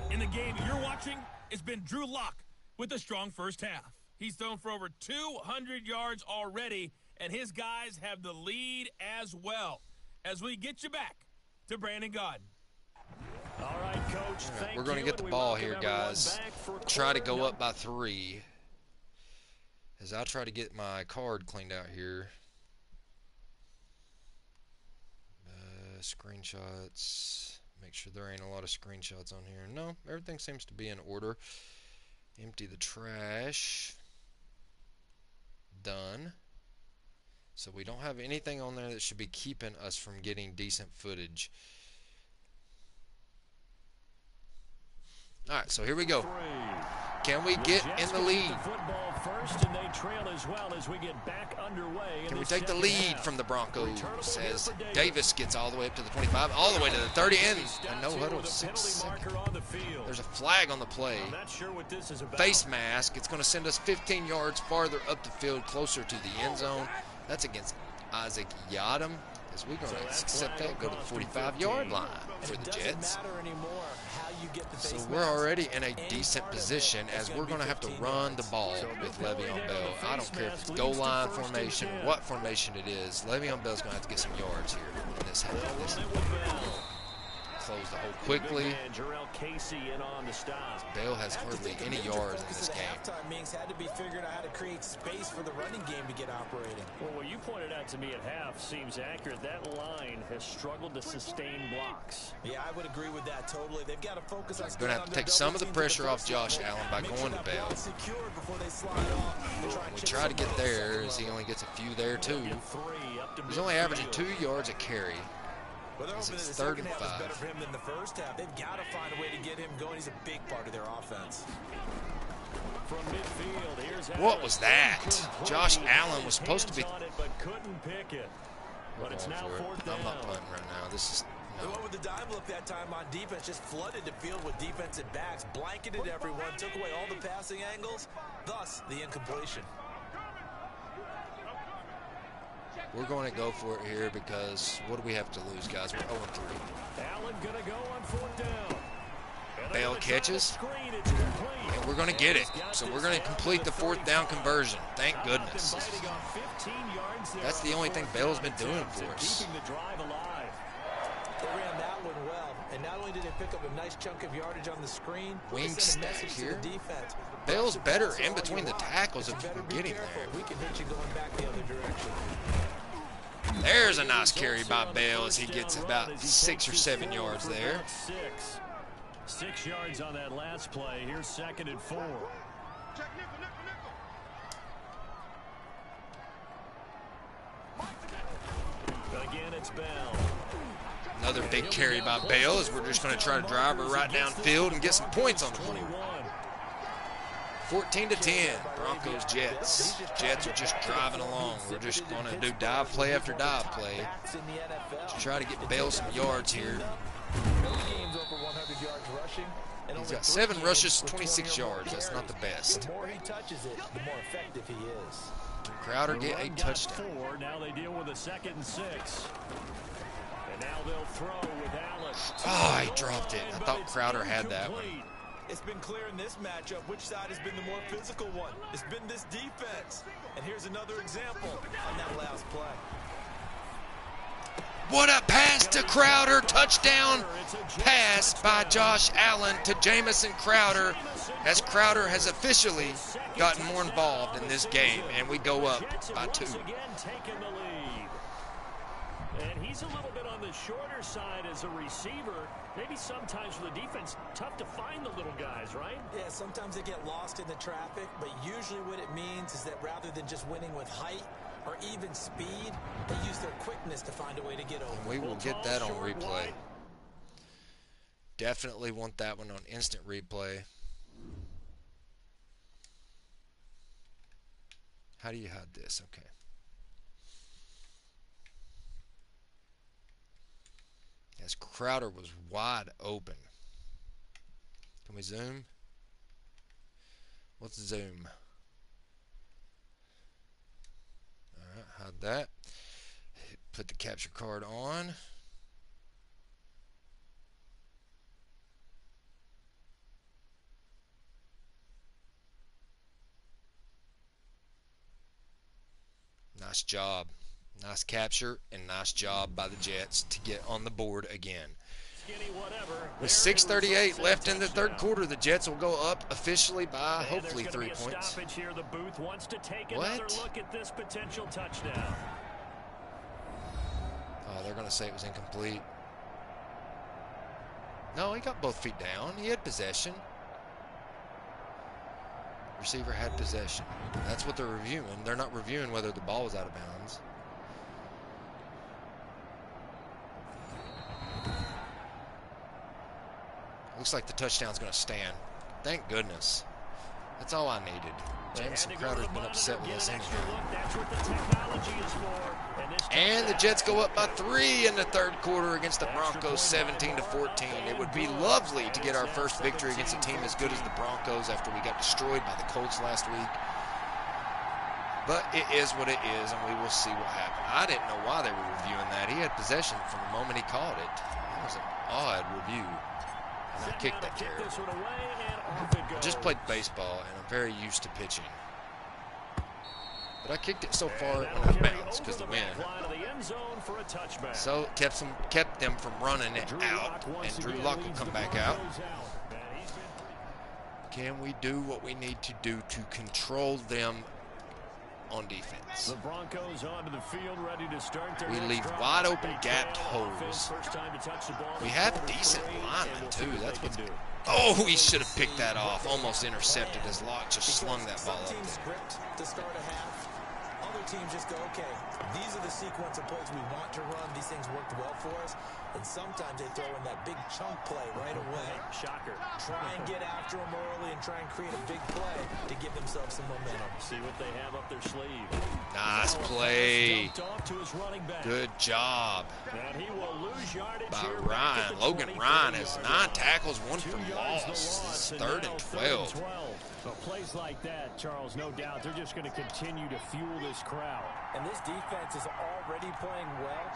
In the game you're watching, it's been Drew Lock with a strong first half. He's thrown for over 200 yards already, and his guys have the lead as well. As we get you back to Brandon Godden. All right, Coach. Right, we're going to get the ball here, guys. Try to go up by 3. As I try to get my card cleaned out here. Screenshots. Make sure there ain't a lot of screenshots on here. No, everything seems to be in order. Empty the trash. Done. So we don't have anything on there that should be keeping us from getting decent footage. All right, so here we go. Can we get in the lead? Football first, and they trail as well as we get back underway. Can we take the lead from the Broncos as Davis gets all the way up to the 25, all the way to the 30, and a no-huddle 6-second. There's a flag on the play. Face mask. It's going to send us 15 yards farther up the field, closer to the end zone. That's against Isaac Yadam. As we're going to accept that, go to the 45-yard line for the Jets. So we're already in a decent position as we're going to have to run the ball with Le'Veon Bell. I don't care if it's goal line formation, what formation it is. Le'Veon Bell's going to have to get some yards here in this half. Close the hole quickly. Bell has hardly any yards in this game. Halftime meetings had to be figuring out how to create space for the running game to get operating. Well, what you pointed out to me at half seems accurate. That line has struggled to sustain blocks. Yeah, I would agree with that totally. They've got to focus on going to have to take some of the pressure off Josh Allen by going to Bell. We try to get there as he only gets a few there too. He's only averaging 2 yards a carry. It's 3rd and 5. Better for him than the first half. They've got to find a way to get him going. He's a big part of their offense. From midfield, here's what was that? Josh Allen was supposed to be. But couldn't pick it. But it's now 4th down. I'm not punting right now. This is. No. They went with the dime look that time on defense. Just flooded the field with defensive backs, blanketed everyone, took away all the passing angles. Thus, the incompletion. We're going to go for it here because what do we have to lose, guys? We're 0-3. Allen gonna go on 4th down. Bell catches, and we're going to get it. So we're going to complete the 4th down conversion. Thank goodness. That's the only thing Bell's been doing for us. They ran that one well, and not only did they pick up a nice chunk of yardage on the screen, wing stack here. The defense. Bell's better in between the tackles if we're getting there. We can hit you going back the other direction. There's a nice carry by Bell as he gets about 6 or 7 yards there. 6 yards on that last play. Here's 2nd and 4. again, it's Bell. Another big carry by Bell as we're just going to try to drive her right downfield and get some points on the board. 14-10, Broncos Jets. Jets are just driving along. We're just going to do dive play after dive play to try to get Bell some yards here. He's got 7 rushes, 26 yards. That's not the best. The more he touches it, the more effective he is. Can Crowder get a touchdown? 4. Now they deal with a 2nd and 6. And now they'll throw with Allen. Oh, he dropped it. I thought Crowder had that one. It's been clear in this matchup which side has been the more physical one. It's been this defense. And here's another example on that last play. What a pass to Crowder. Touchdown pass by Josh Allen to Jamison Crowder, as Crowder has officially gotten more involved in this game, and we go up by 2. And he's a little bit on the shorter side as a receiver. Maybe sometimes for the defense, tough to find the little guys, right? Yeah, sometimes they get lost in the traffic, but usually what it means is that rather than just winning with height or even speed, they use their quickness to find a way to get over. And we will get that on replay. Definitely want that one on instant replay. How do you hide this? Okay. As Crowder was wide open. Can we zoom? Let's zoom. Alright, hide that. Put the capture card on. Nice job. Nice capture and nice job by the Jets to get on the board again. With 6:38 left in the third quarter, the Jets will go up officially by hopefully 3 points. What? Oh, they're going to say it was incomplete. No, he got both feet down. He had possession. Receiver had possession. That's what they're reviewing. They're not reviewing whether the ball was out of bounds. Looks like the touchdown's going to stand. Thank goodness. That's all I needed. Jamison Crowder's been upset with us anyhow. And the Jets go up by 3 in the third quarter against the Broncos, 17-14. It would be lovely to get our first victory against a team as good as the Broncos after we got destroyed by the Colts last week. But it is what it is, and we will see what happens. I didn't know why they were reviewing that. He had possession from the moment he caught it. That was an odd review. And I kicked that carry. I just played baseball, and I'm very used to pitching. But I kicked it so far it went out of bounds because of the wind. So kept them from running it out, and Drew Lock will come back out. Can we do what we need to do to control them on defense? The Broncos onto the field, ready to start. We leave wide open gapped holes. We have decent linemen too. That's what's. Oh, he should have picked that off. Almost intercepted as Locke just slung that ball up there. To start a half, other teams just go, okay, these are the sequence of plays we want to run. These things worked well for us. And sometimes they throw in that big chunk play right away. Shocker. Try and get after them early and try and create a big play to give themselves some momentum. See what they have up their sleeve. Nice play. Good job by Ryan. Logan Ryan has 9 tackles, 1 for loss. This is 3rd and 12. But plays like that, Charles, no doubt, they're just going to continue to fuel this crowd. And this defense is already playing well,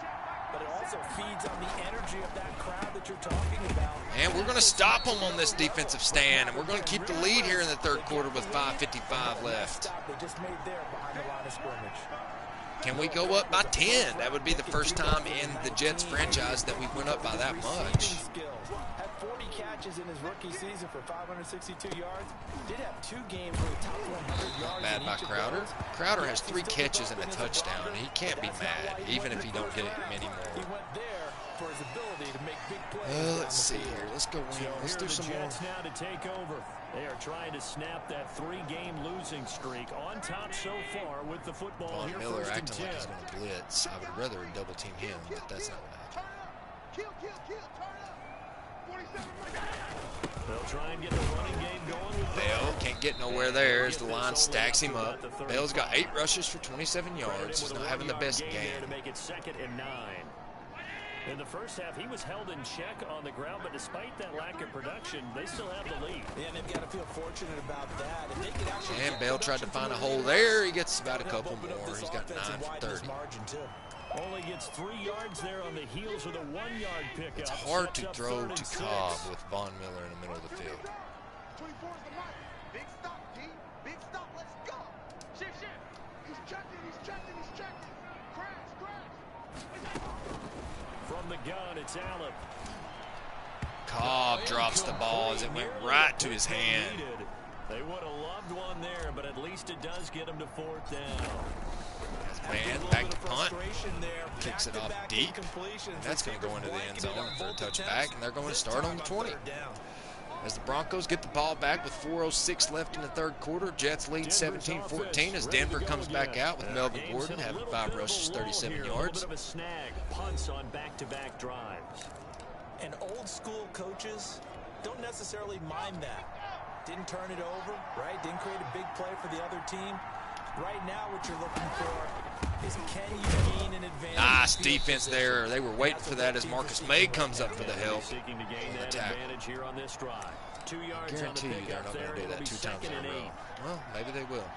but it also feeds on the energy of that crowd that you're talking about. And we're going to stop them on this defensive stand, and we're going to keep the lead here in the third quarter with 5:55 left. They just made there behind the line of scrimmage. Can we go up by 10? That would be the first time in the Jets franchise that we went up by that much. Had 40 catches in his rookie season for 562 yards. Did have 2 games where he topped 100 yards. Not bad by Crowder. Crowder has 3 catches and a touchdown. He can't be mad, even if he don't get it anymore. He went there for his ability to make big plays. Let's see here. Let's go in. Let's do some more. Jets now to take over. They are trying to snap that 3-game losing streak on top so far with the football Von here. Miller First and acting 10. like he's going to blitz. I would rather double team him, but that's not going to happen. They'll try and get the running game going with Bell can't get nowhere there as the line stacks him up. Bell's got 8 rushes for 27 yards. He's not having the best game. To make it 2nd and 9. In the first half, he was held in check on the ground, but despite that lack of production, they still have the lead. Yeah, and they've got to feel fortunate about that. If they could actually And Bell tried to find a hole there. He gets about a couple more. He's got 9 for 30. Only gets 3 yards there on the heels of the 1-yard pickup. It's hard to Sets up throw 3rd to and Cobb 6. with Von Miller in the middle of the field. Big stop, D. Big stop. Let's go. Shift. He's checking. Crash. From the gun, it's Allen. Cobb drops the ball as it went right to his hand. They would have loved one there, but at least it does get him to 4th down. Man, back to punt. Kicks it off deep. And that's going to go into the end zone for a touchback, and they're going to start on the 20. As the Broncos get the ball back with 4:06 left in the 3rd quarter, Jets lead 17-14 as Denver comes back out with Melvin Gordon having 5 rushes, 37 yards. A bit of a snag. Punts on back-to-back drives. And old school coaches don't necessarily mind that. Didn't turn it over, right? Didn't create a big play for the other team. Right now, what you're looking for is can you gain an advantage? Nice defense there. They were waiting for that as Marcus May comes up for the help. Seeking to gain on the that tackle. advantage here on this drive. 2 yards I on the guarantee you they're pickup not there. going to do It'll that be 2 times in 2nd a and row. 8. Well, maybe they will.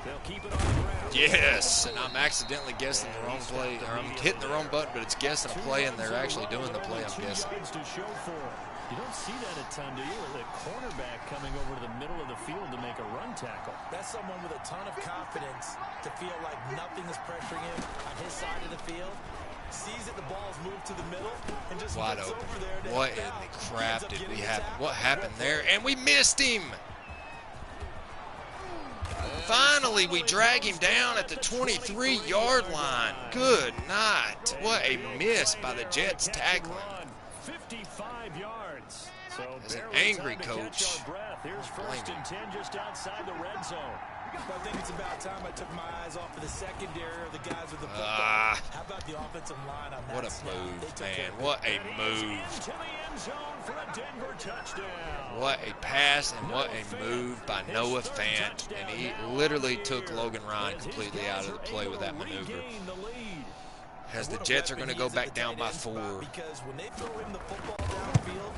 They'll keep it on the ground. Yes, and I'm accidentally guessing the wrong play, or I'm hitting the wrong button, but it's guessing a play, and they're actually doing the play I'm guessing. To show for it. You don't see that a ton, do you? With a cornerback coming over to the middle of the field to make a run tackle. That's someone with a ton of confidence to feel like nothing is pressuring him on his side of the field. Sees that the ball's moved to the middle and just Wide looks open. over there to What help in out. the He crap ends up did we getting have? tackled. What happened there? And we missed him. Finally, we drag him down at the 23-yard line. Good night. What a miss by the Jets tackling. 55 yards. So As an barely angry time to catch coach, our breath. Here's blame 1st and 10 just outside the red zone. I think it's about time I took my eyes off of the secondary or the guys with the football. How about the offensive line on that What a snap? move, They took man. care of What a And he's move. into the end zone for a Denver touchdown. What a pass and what a move by Noah Fant. And he literally took Logan Ryan completely out of the play with that maneuver. Regain the lead. As the What a Jets are weapon going to he go is at back the down tight by end spot, 4. Because when they throw him the football downfield,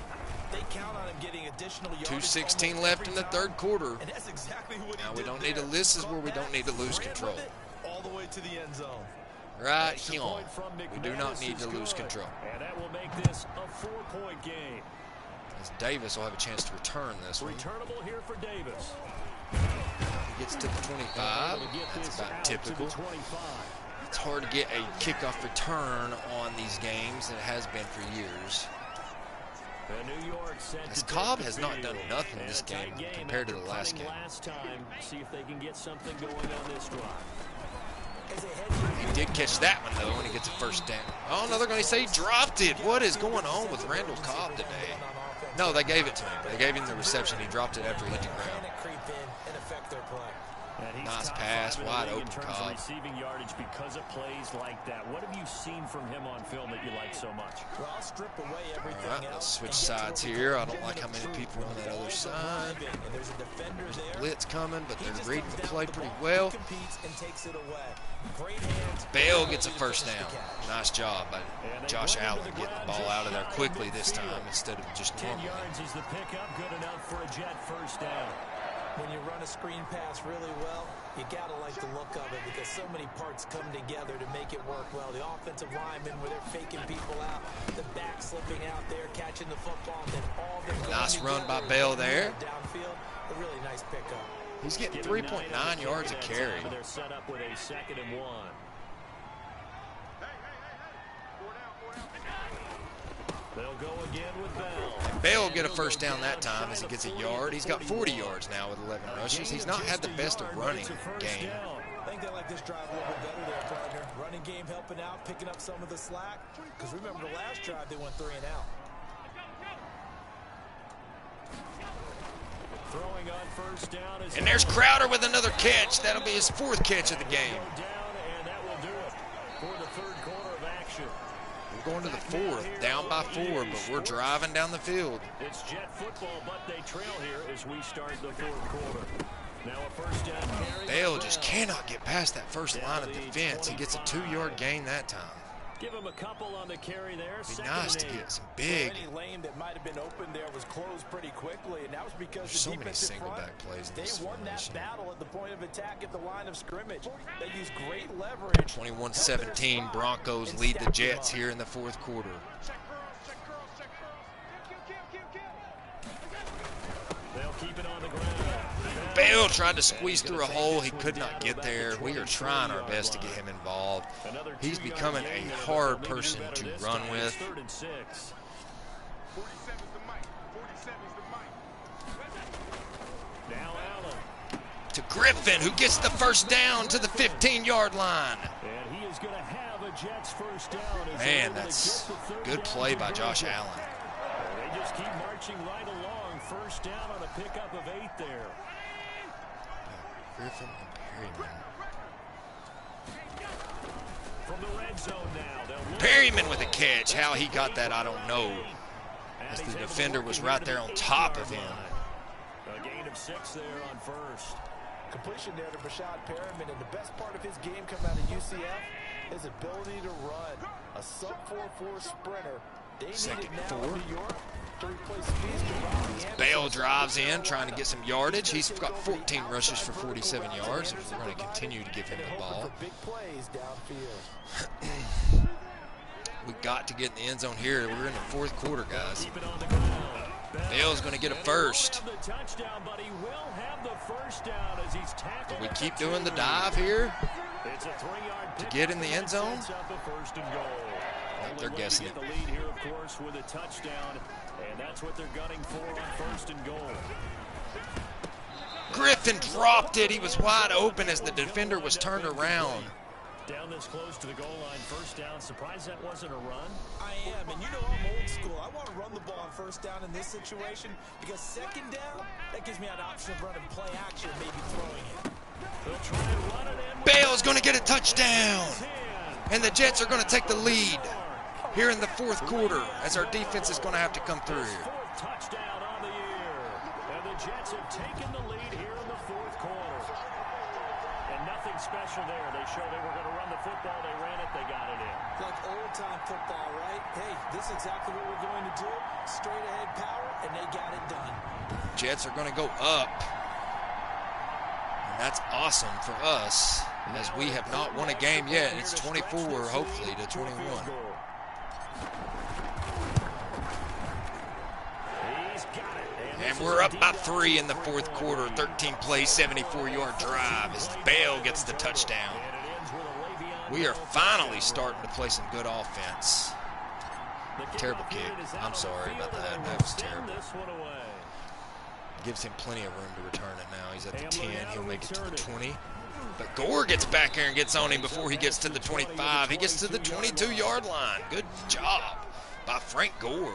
they count on him getting additional yards. 2:16 left in the 3rd quarter. And that's exactly what Now he we did don't need to. there. This is Caught where we don't that, need to lose ran control. with it all the way to the end zone. Right Extra here. point from We do not McManus need is to lose good. control. And that will make this a 4-point game. As Davis will have a chance to return this one. Returnable here for Davis. He gets to the 25. Able to get That's this about out to the typical. 25. It's hard to get a kickoff return on these games, and it has been for years. And New York set As to Cobb take has the not field. done nothing And this a tight game compared to the after last punting game. Last time, see if they can get something going on this drive. He did catch that one, though, when he gets a 1st down. Oh, no, they're going to say he dropped it. What is going on with Randall Cobb today? No, they gave it to him. They gave him the reception. He dropped it after he hit the ground. And he's Nice top pass, 5 in the wide league open in terms Cobb. of receiving yardage because of plays like that. What have you seen from him on film that you like so much? Well, I'll strip away everything All right, let's else switch and get to sides what we here. call I don't like how many giving people are on that other Balls side. arriving, and there's a defender there. Blitz coming, but He they're just reading comes the down play with the pretty ball, well. competes and takes it away. Great hands. Bale great gets a ability to 1st finish down. the catch. Nice job by Josh Allen getting the ball out of there quickly this time instead of just 10 normally. yards is the pickup, good enough for a Jet 1st down. When you run a screen pass really well, you gotta like the look of it because so many parts come together to make it work well. The offensive linemen where they're faking people out, the back slipping out there, catching the football, and then all of them going Nice run by together Bell and there. downfield. A really nice pickup. He's getting Give him 9 3.9 on the yards a that carry. time, but they're set up with a 2nd and 1. They'll go again with Bell. Bell will get a 1st down that time as he gets a yard. He's got 40 yards now with 11 rushes. He's not had the best of running game. I think they like this drive a little bit better there, partner. Running game helping out, picking up some of the slack. Because remember the last drive, they went 3 and out. Throwing on first down is And there's Crowder with another catch. That'll be his 4th catch of the game. down, and that will do it for the third quarter of action. We're going to the 4th, down by 4, but we're driving down the field. It's Jet football, but they trail here as we start the fourth quarter. Now a first down carry. Bell just cannot get past that first line of defense. He gets a 2-yard gain that time. Give him a couple on the carry there. It'd be nice to get some big. Any lane that might have been open there was closed pretty quickly, and that was because There's so the many defensive single front, back plays in they this won that formation. battle at the point of attack at the line of scrimmage. They used great leverage. 21-17, Broncos lead the Jets here in the 4th quarter. They'll keep it on the ground. Bell tried to squeeze through a hole. He could not get there. We are trying our best to get him involved. He's becoming a hard person to run with. 3rd and 6. 47's the mic. 47's the mic. Now Allen. To Griffin, who gets the first down to the 15-yard line. And he is going to have a Jets first down. as Man, they're able to that's get the third good down play by conversion. Josh Allen. They just keep marching right along. First down on a pickup of 8 there. Griffin and Perryman. From the red zone now. They'll look Perryman with a catch. How he got that, I don't know. As the defender was right there on top of him. A gain of 6 there on first. Completion there to Rashad Perriman, and the best part of his game coming out of UCF, his ability to run. A sub-4.4 sprinter. They need Second it now 4. in New York to replace Feast. Bell drives in, trying to get some yardage. He's got 14 rushes for 47 yards. We're going to continue to give him the ball. Big plays downfield. We got to get in the end zone here. We're in the 4th quarter, guys. Keep it on the ground. Bell's going to get a first. Will have the touchdown, but he will have the first down as he's tackled. We keep doing the dive here. It's a 3-yard to pick get in the end zone. sets up a first and goal. Nope, they're Only way guessing to it. get the lead here, of course, with a touchdown, and that's what they're gunning for on first and goal. Griffin dropped it. He was wide open as the defender was turned around. Down this close to the goal line, first down. Surprised that wasn't a run. I am, and you know I'm old school. I want to run the ball on first down in this situation because second down, that gives me an option of running play action, maybe throwing it. They'll try and run it in. Bell's going to get a touchdown. And the Jets are going to take the lead here in the 4th quarter as our defense is going to have to come through here. 4th touchdown on the year. And the Jets have taken the lead here in the 4th quarter. And nothing special there. They showed they were going to run the football. They ran it. They got it in. Like old-time football, right? Hey, this is exactly what we're going to do. Straight ahead power, and they got it done. Jets are going to go up. And that's awesome for us as we have not won a game yet. It's 24, hopefully, to 21. And we're up by 3 in the 4th quarter. 13-play, 74-yard drive as Bell gets the touchdown. We are finally starting to play some good offense. Terrible kick. I'm sorry about that. That was terrible. Gives him plenty of room to return it now. He's at the 10. He'll make it to the 20. But Gore gets back there and gets on him before he gets to the 25. He gets to the 22-yard line. Good job by Frank Gore.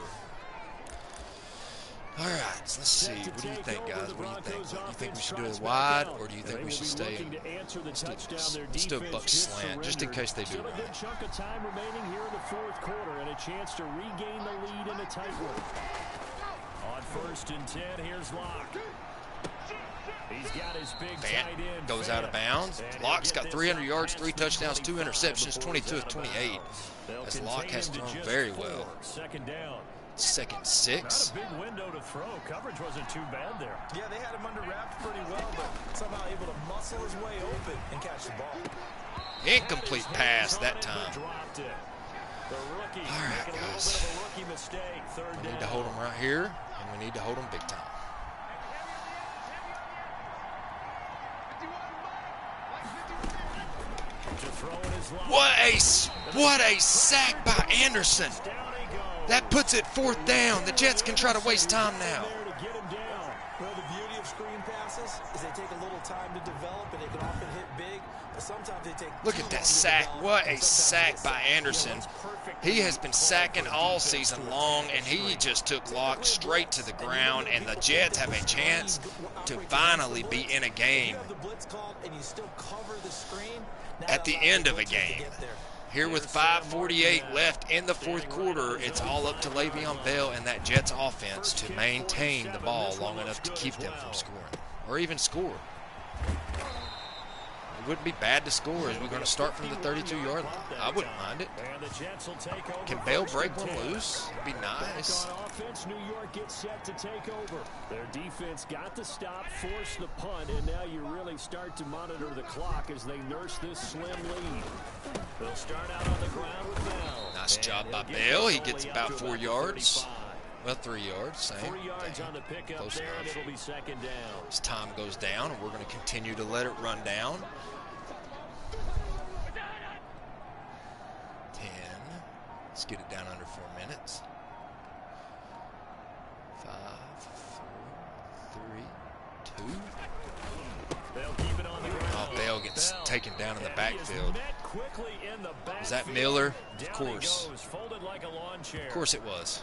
All right, so let's see. What do you think, guys? What do you think? Do you think we should do it wide, or do you think we should stay in? Let's do a buck slant, just in case they do Still a good chunk of time remaining here in the 4th quarter, and a chance to regain the lead in a tight one. On 1st and 10, here's Locke. He's got his big tight end. Goes out of bounds. Locke's got 300 yards, 3 touchdowns, 2 interceptions, 22 of 28. As Locke has thrown very well. Second down. 2nd 6. Not a big window to throw. Coverage wasn't too bad there. Yeah, they had him under wraps pretty well, but somehow able to muscle his way open and catch the ball. Incomplete pass that time. Dropped it. The rookie All right, making a little guys. bit of a rookie mistake. Third We need to down. hold them right here, and we need to hold them big time. To throw in his line. What a sack by Anderson. Down he goes. That puts it 4th down. The Jets can try to waste time now. There to get him down. Well, the beauty of screen passes passes is they take a little time to develop, and they can often hit big, but sometimes they take Look at that sack. What a sack by Anderson. He has been sacking all season long, and he just took Locke straight to the ground, and the Jets have a chance to finally be in a game at the end of a game. Here with 5:48 left in the fourth quarter, it's all up to Le'Veon Bell and that Jets offense to maintain the ball long enough to keep them from scoring, or even score. It wouldn't be bad to score as we're going to start from the 32-yard line. I wouldn't mind it. Can Bell break one loose? It'd be nice. Offense, New York gets set to take over. Their defense got to stop, force the punt, and now you really start to monitor the clock as they nurse this slim lead. They'll start out on the ground with Bell. Nice job by Bell. He gets about 4 yards. Well, 3 yards, same. 3 yards on the pickup Close there, enough. and it'll be second down. As time goes down, and we're going to continue to let it run down. 10. Let's get it down under 4 minutes. 5, 4, 3, 2. They'll keep it on the ground. Oh, Bell gets taken down in the And backfield. he is met quickly in the Was that backfield. Miller? Of Down course. he goes, folded like a lawn chair. Of course it was.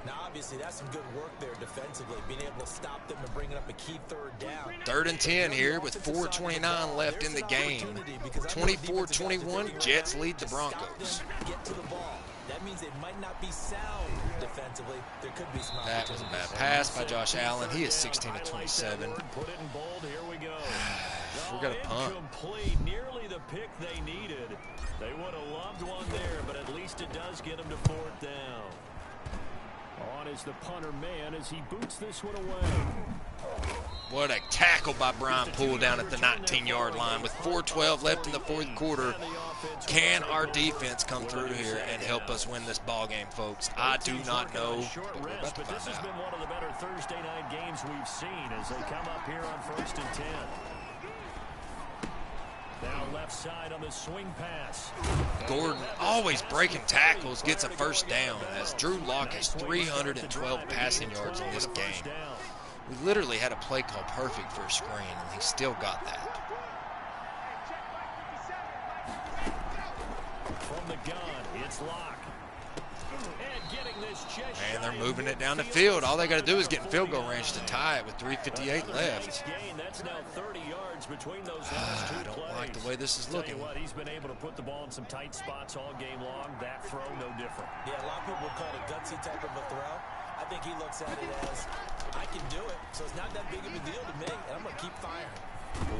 Now, obviously, that's some good work there defensively, being able to stop them and bringing up a key third down. 3rd and 10 here with 4:29 left in the game. 24-21, Jets lead the Broncos. Get to the ball. That means they might not be sound defensively. There could be some That was a bad opportunities. pass by Josh Allen. He is 16 of 27. Put it in bold. Here we go. We got a punt. Incomplete. Nearly the pick they needed. They would have loved one there, but at least it does get them to 4th down. On is the punter man as he boots this one away. What a tackle by Brian Poole down at the 19-yard line with 4:12 left in the fourth quarter. Can our defense come through here and help us win this ball game, folks? I do not know, but we're about to But this find has been out. one of the better Thursday night games we've seen as they come up here on 1st and 10. Now left side on the swing pass. Gordon, always breaking tackles, gets a first down as Drew Lock has 312 passing yards in this game. We literally had a play call perfect for a screen, and he still got that. From the gun, it's Locke. And getting this just And they're shy moving of it down the midfield. field. All they got to do is get in field goal range to tie it with 3:58 left. That's now 30 yards between those last two I don't plays. like the way this is Tell looking. you what, he's been able to put the ball in some tight spots all game long. That throw, no different. Yeah, a lot of people call it a gutsy type of a throw. I think he looks at it as, I can do it, so it's not that big of a deal to me, and I'm going to keep firing.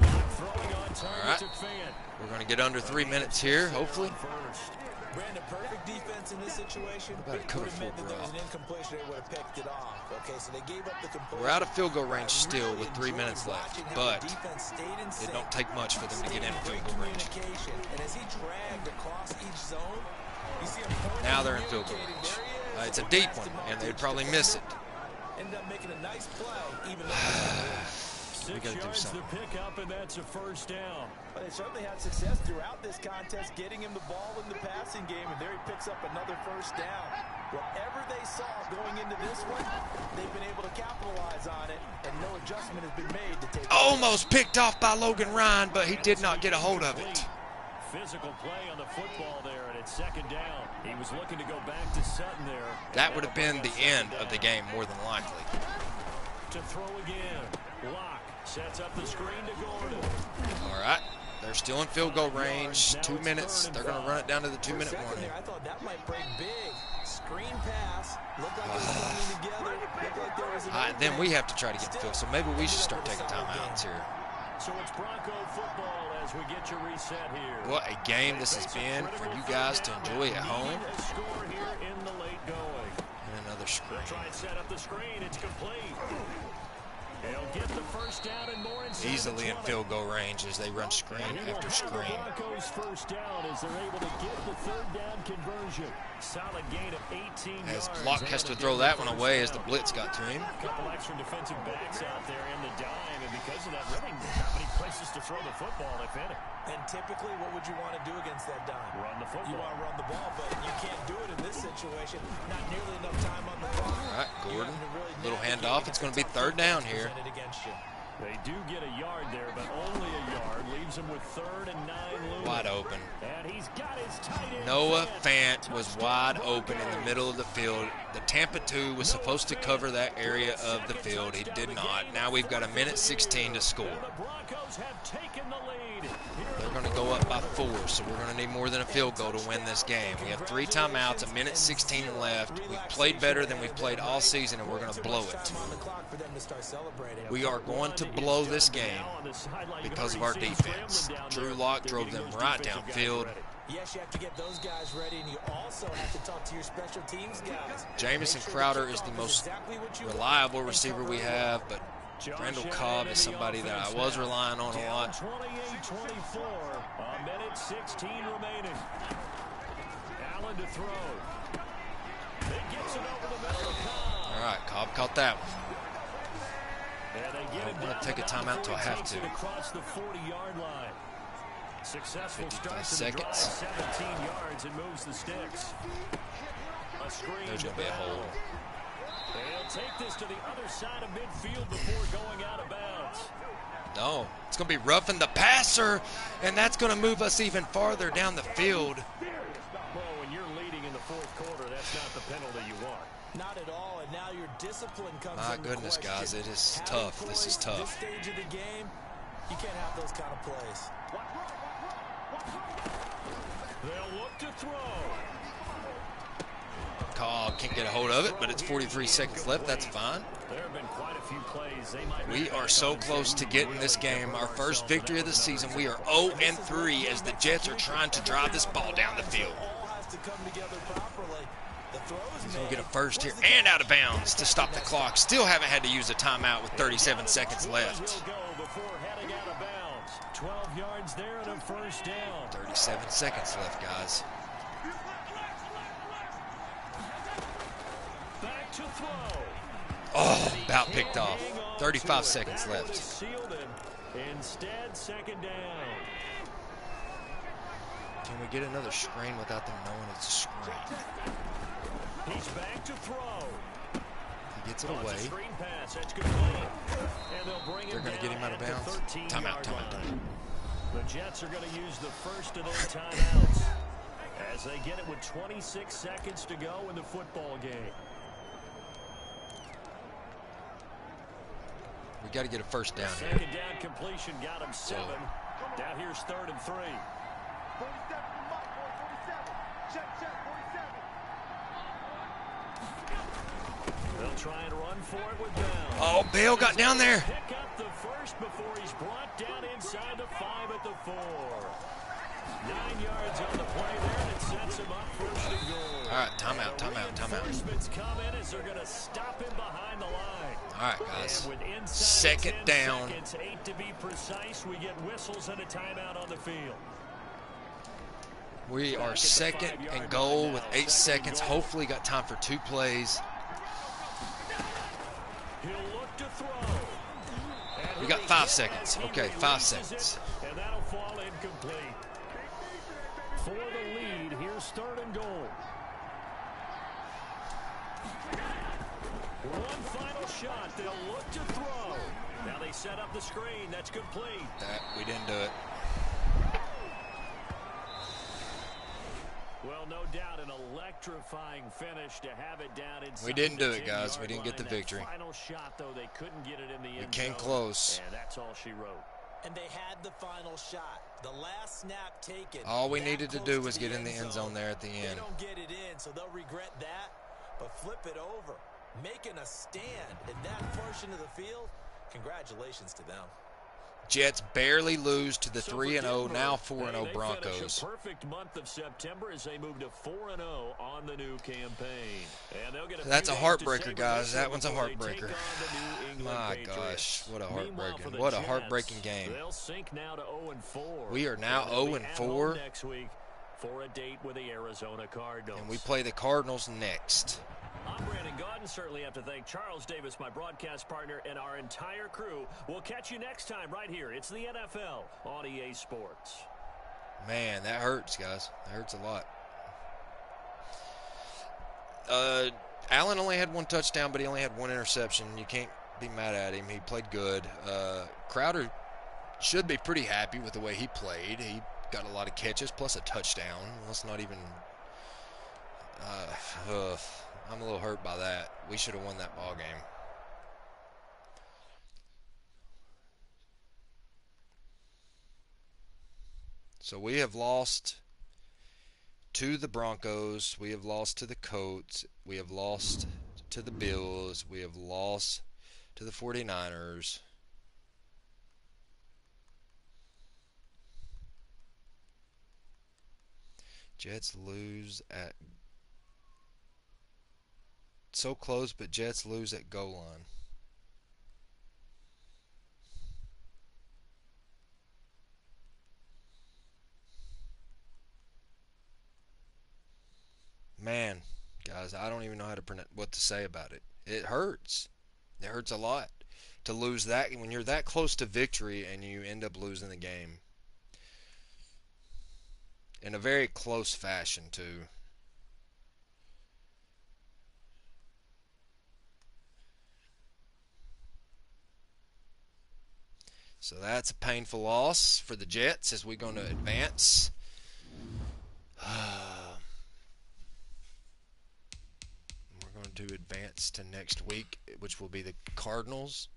Locke throwing on target All right. to Fant. We're going to get under 3 minutes here, hopefully. First. Brandon, perfect defense in this situation. What about a cover Would have meant four that there was drop? an incompletion, they would have picked it off. Okay, so they gave up the completion. We're out of field goal range I still really with 3 enjoyed minutes left, watching how but the defense stayed in it sync, don't take much for them to get in stayed field great goal range. communication. And as he dragged across each zone, you see him pointing, Now they're in field goal communicating. range. There he is. It's a deep one, and they'd probably miss it. Ended up making a nice play, even though 6 6 gotta do yards something. the pickup, and that's a first down. But they certainly had success throughout this contest, getting him the ball in the passing game, and there he picks up another first down. Whatever they saw going into this one, they've been able to capitalize on it, and no adjustment has been made to take Almost picked off by Logan Ryan, but he did not get a hold of it. Physical play on the football there, and it's second down. He was looking to go back to Sutton there. That would have been the end of the game, more than likely. To throw again. Locke sets up the screen to Gordon. All right. They're still in field goal range. 2 minutes. They're going to run it down to the 2-minute warning. there, I thought that might break big. Screen pass. Looked like it was coming together. Looked like there was an Then we have to try to get the field. So maybe we should start taking timeouts here. So it's Bronco football as we get you reset here. What a game this has been for you guys to enjoy at home. Need a score here in the late going. And another screen. Try and set up the screen. It's complete. They'll get the first down and more inside Easily the in 20. field goal range as they run screen after screen. Broncos first down as they're able to get the third down conversion. Solid gain of 18 As yards. Locke has to throw that one away as the blitz got to him. A couple extra defensive backs out there in the dime, and because of that, really not many places to throw the football, if any. And typically, what would you want to do against that dime? Run the football. You want to run the ball, but you can't do it in this situation. Not nearly enough time on the clock. All right, Gordon. You have to really Little navigate handoff. It's going to be against third down the here. presented against you. They do get a yard there, but only a yard. Leaves them with 3rd and 9 looming. Wide open. And he's got his tight end. Noah Fant was wide open in the middle of the field. The Tampa 2 was supposed to cover that area of the field. He did not. Now we've got a minute 16 to score. The Broncos have taken the lead. They're going to go up by 4, so we're going to need more than a field goal to win this game. We have 3 timeouts, a minute 16 left. We've played better than we've played all season, and we're going to blow it. We are going to blow this game because of our defense. Drew Lock drove them right downfield. Yes, you have to get those guys ready, and you also have to talk to your special teams guys. Jamison Crowder is the most reliable receiver we have, but Randall Cobb is somebody that I was relying on a lot. 28-24, a minute 16 remaining. Allen to throw. He gets it over the middle of Cobb. All right, Cobb caught that one. And they get I'm going to take a timeout till I have to. Across the 40-yard line. Successful 55 start to the drive, seconds. 17 yards and moves the sticks. A screen. There's going to be a hole. They'll take this to the other side of midfield before going out of bounds. No, it's going to be roughing the passer, and that's going to move us even farther down the field. Well, when you're leading in the 4th quarter, that's not the penalty you want. Not at all, and now your discipline comes My into goodness, question. guys, it is Having tough. This is points tough. This stage of the game, you can't have those kind of plays. They'll look to throw. Cobb can't get a hold of it, but it's 43 seconds left. That's fine. There have been quite a few plays. They might We are so close to getting this game. Our first victory of the season. We are 0-3 as the Jets are trying to drive this ball down the field. All has to come together properly. The throws He's going to made. get a first here and out of bounds to stop the clock. Still haven't had to use a timeout with 37 seconds left. Will go before heading out of bounds. 12 yards there and a first down. 37 seconds left, guys. Back to throw. Oh, about picked off. 35 seconds That one left. is sealed in. Instead, 2nd down. Can we get another screen without them knowing it's a screen? He's back to throw. He gets it Oh, it's a away. screen pass. That's complete. And they'll bring They're him going to get him down out of at the bounds. 13-yard Timeout. line. The Jets are going to use the first of their timeouts as they get it with 26 seconds to go in the football game. We got to get a first down here. 2nd down completion got him 7. Now here's 3rd and 3. 47 to Mike, boy, 47. Check, 47. They'll try and run for it with Bell. Oh, Bale got down there. Pick up the first before he's brought down inside the 5 at the 4. 9 yards on the play there, and it sets him up 1st and goal. All right, timeout. Reinforcements come in as they're going to stop him behind the line. All right, guys. And with inside 2nd 10 down. seconds, 8 to be precise, we get whistles and a timeout on the field. We are 2nd and goal with 8 seconds. Hopefully got time for 2 plays. He'll look to throw. And We got he 5 hit seconds. and he Okay, 5 releases seconds. it, and that'll fall incomplete. For the lead, here's 3rd and goal. One final shot. They'll look to throw. Now they set up the screen. That's complete. We didn't do it. Well, no doubt an electrifying finish to have it down inside. We didn't do the it, guys. We 10-yard didn't get the line. That victory. Final shot, though, they couldn't get it in the end came zone, close. And that's all she wrote. And they had the final shot. The last snap taken. All we That needed to close do was get in the end zone there at the They end. don't get it in, so they'll regret that. But flip it over. Making a stand in that portion of the field. Congratulations to them. Jets barely lose to the So 3-0, for now Denver, 4-0 they finish Broncos. a perfect month of September as they move to 4-0 on the new campaign. And they'll get That's a few days to heartbreaker, savor guys. this That one one's a before they take heartbreaker. on the New England My Patriots. gosh, what a Meanwhile, for the what a Jets, heartbreaking game. They'll sink now to 0-4. We are now And they'll be 0-4. at home next week for a date with the Arizona Cardinals. And we play the Cardinals next. I'm Brandon Gaudin. Certainly have to thank Charles Davis, my broadcast partner, and our entire crew. We'll catch you next time right here. It's the NFL on EA Sports. Man, that hurts, guys. That hurts a lot. Allen only had 1 touchdown, but he only had 1 interception. You can't be mad at him. He played good. Crowder should be pretty happy with the way he played. He got a lot of catches plus a touchdown. Let's not even. I'm a little hurt by that. We should have won that ball game. So we have lost to the Broncos. We have lost to the Colts. We have lost to the Bills. We have lost to the 49ers. Jets lose at so close, but Jets lose at goal line. Man, guys, I don't even know how to what to say about it. It hurts. It hurts a lot to lose that when you're that close to victory and you end up losing the game in a very close fashion too. So that's a painful loss for the Jets as we're going to advance. We're going to advance to next week, which will be the Cardinals.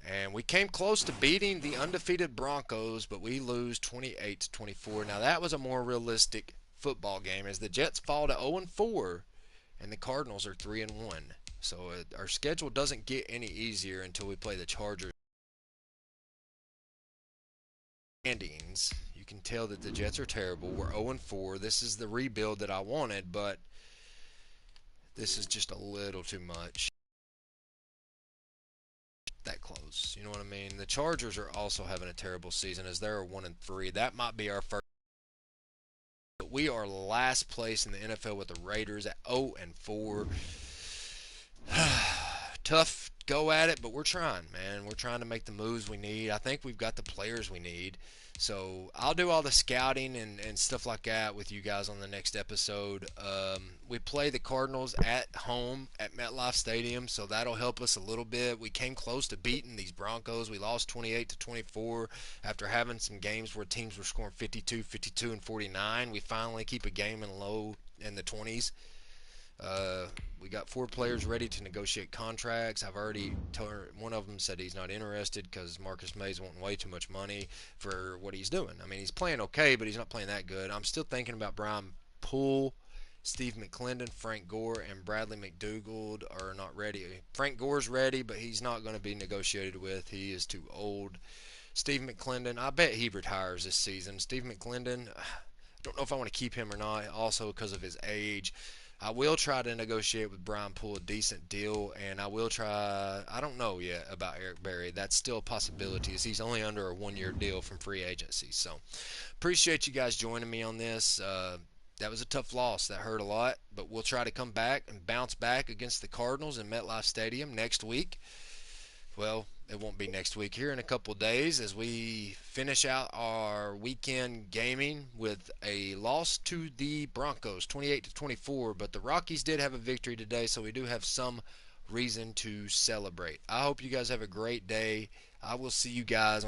And we came close to beating the undefeated Broncos, but we lose 28-24. Now that was a more realistic football game as the Jets fall to 0-4 and the Cardinals are 3-1. So our schedule doesn't get any easier until we play the Chargers. Standings, you can tell that the Jets are terrible. We're 0-4. This is the rebuild that I wanted, but this is just a little too much. That close. You know what I mean? The Chargers are also having a terrible season as they're 1-3. That might be our first. But we are last place in the NFL with the Raiders at 0-4. Tough go at it, but we're trying, man. We're trying to make the moves we need. I think we've got the players we need. So I'll do all the scouting and stuff like that with you guys on the next episode. We play the Cardinals at home at MetLife Stadium, so that'll help us a little bit. We came close to beating these Broncos. We lost 28-24 after having some games where teams were scoring 52, 52, and 49. We finally keep a game in the 20s. We got 4 players ready to negotiate contracts. I've already told one of them said he's not interested because Marcus May's wanting way too much money for what he's doing. I mean, he's playing okay, but he's not playing that good. I'm still thinking about Brian Poole, Steve McClendon, Frank Gore, and Bradley McDougald are not ready. Frank Gore's ready, but he's not going to be negotiated with. He is too old. Steve McClendon, I bet he retires this season. Steve McClendon, I don't know if I want to keep him or not, also because of his age. I will try to negotiate with Brian Poole a decent deal, and I will try. I don't know yet about Eric Berry. That's still a possibility, as he's only under a 1-year deal from free agency. So, appreciate you guys joining me on this. That was a tough loss. That hurt a lot, but we'll try to come back and bounce back against the Cardinals in MetLife Stadium next week. Well, it won't be next week. Here in a couple of days as we finish out our weekend gaming with a loss to the Broncos 28-24, but the Rockies did have a victory today, so we do have some reason to celebrate. I hope you guys have a great day. I will see you guys